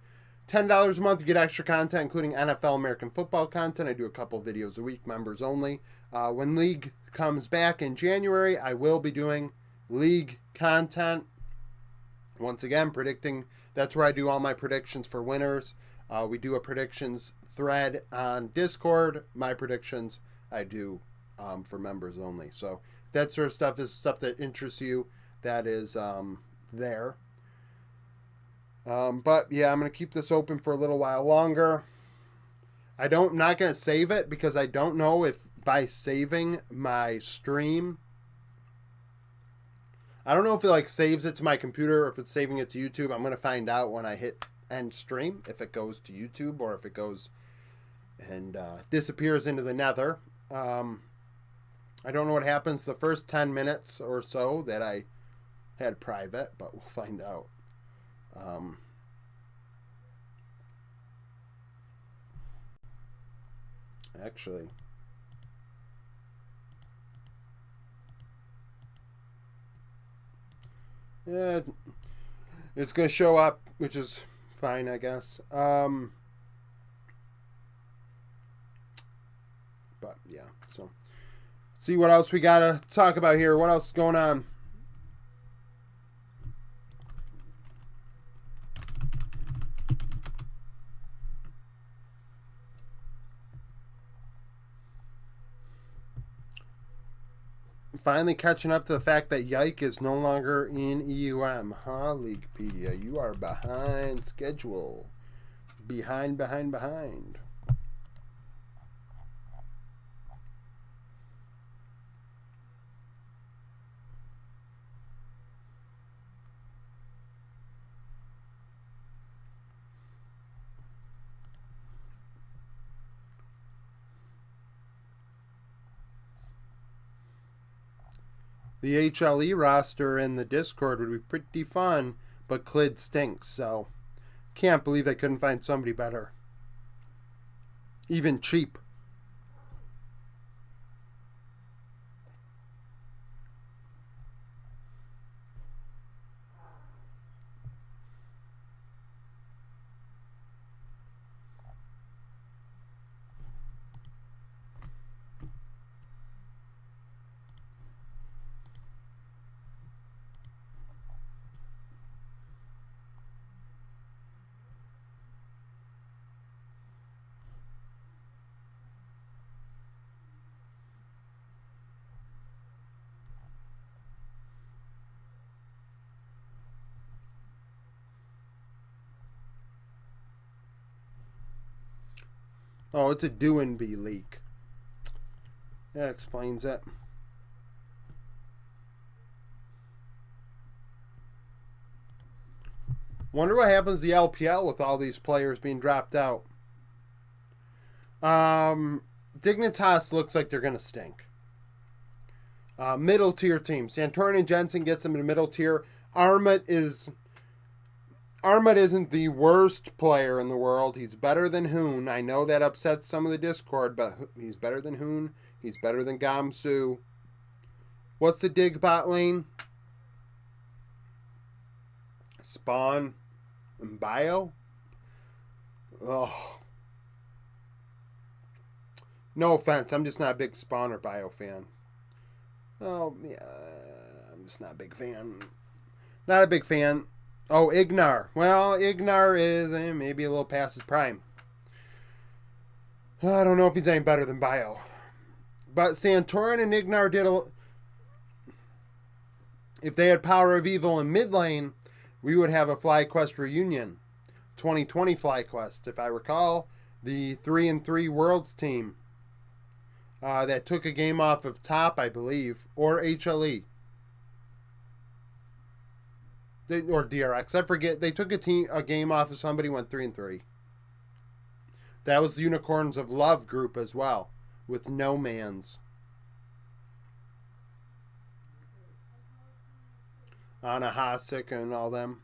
S1: $10 a month, you get extra content, including NFL American football content. I do a couple videos a week, members only. When League comes back in January, I will be doing League content. Once again, predicting. That's where I do all my predictions for winners. We do a predictions thread on Discord. My predictions I do for members only. So that sort of stuff is stuff that interests you. That is there. But yeah, I'm going to keep this open for a little while longer. I'm not going to save it because I don't know if by saving my stream, I don't know if it saves it to my computer or if it's saving it to YouTube. I'm going to find out when I hit end stream if it goes to YouTube or if it goes and disappears into the nether. I don't know what happens the first 10 minutes or so that I had private, but we'll find out. Actually, yeah, it's going to show up, which is fine, I guess. But yeah, so see what else we got to talk about here. What else is going on? Finally catching up to the fact that Yike is no longer in EUM. Huh, Leaguepedia? You are behind schedule. Behind. The HLE roster in the Discord would be pretty fun, but Clid stinks, so can't believe they couldn't find somebody better. Even cheap. Oh, it's a do and be leak. That explains it. Wonder what happens to the LPL with all these players being dropped out. Dignitas looks like they're going to stink. Middle tier team. Santorin and Jensen gets them in the middle tier. Armut isn't the worst player in the world. He's better than Hoon. I know that upsets some of the Discord, but he's better than Hoon. He's better than Gamsu. What's the dig bot lane? Spawn and Bio? Oh. No offense. I'm just not a big Spawn or Bio fan. Oh, yeah. I'm just not a big fan. Not a big fan. Oh, Ignar. Well, Ignar is maybe a little past his prime. I don't know if he's any better than Bio. But Santorin and Ignar did a... If they had Power of Evil in mid lane, we would have a FlyQuest reunion. 2020 FlyQuest, if I recall. The 3-3 Worlds team that took a game off of top, I believe, or HLE. Or DRX. I forget. They took a game off of somebody, went 3-3. That was the Unicorns of Love group as well, with No Mans. Anna Hasek and all them.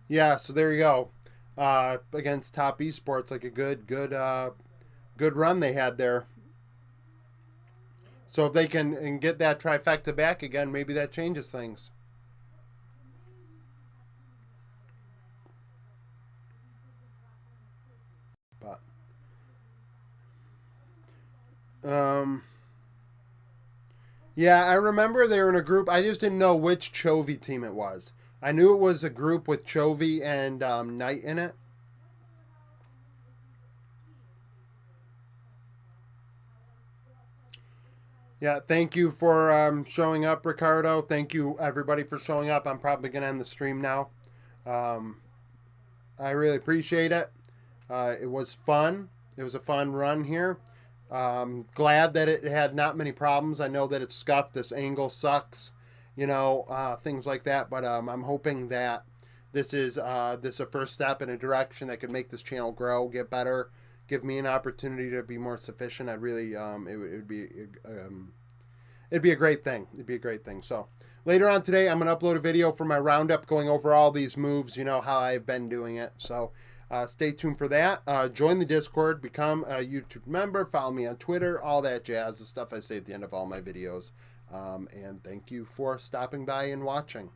S1: Yeah, so there you go. Against top esports, like a good run they had there. So if they can get that trifecta back again, maybe that changes things. But yeah, I remember they were in a group. I just didn't know which Chovy team it was. I knew it was a group with Chovy and Knight in it. Yeah, thank you for showing up, Ricardo. Thank you, everybody, for showing up. I'm probably going to end the stream now. Um, I really appreciate it. It was fun. It was a fun run here. Glad that it had not many problems. I know that it's scuffed. This angle sucks, things like that. But I'm hoping that this is a first step in a direction that could make this channel grow, get better, give me an opportunity to be more sufficient. I'd really it'd be a great thing. It'd be a great thing. So later on today, I'm going to upload a video for my roundup going over all these moves, how I've been doing it. So stay tuned for that. Join the Discord, become a YouTube member, follow me on Twitter, all that jazz, the stuff I say at the end of all my videos. And thank you for stopping by and watching.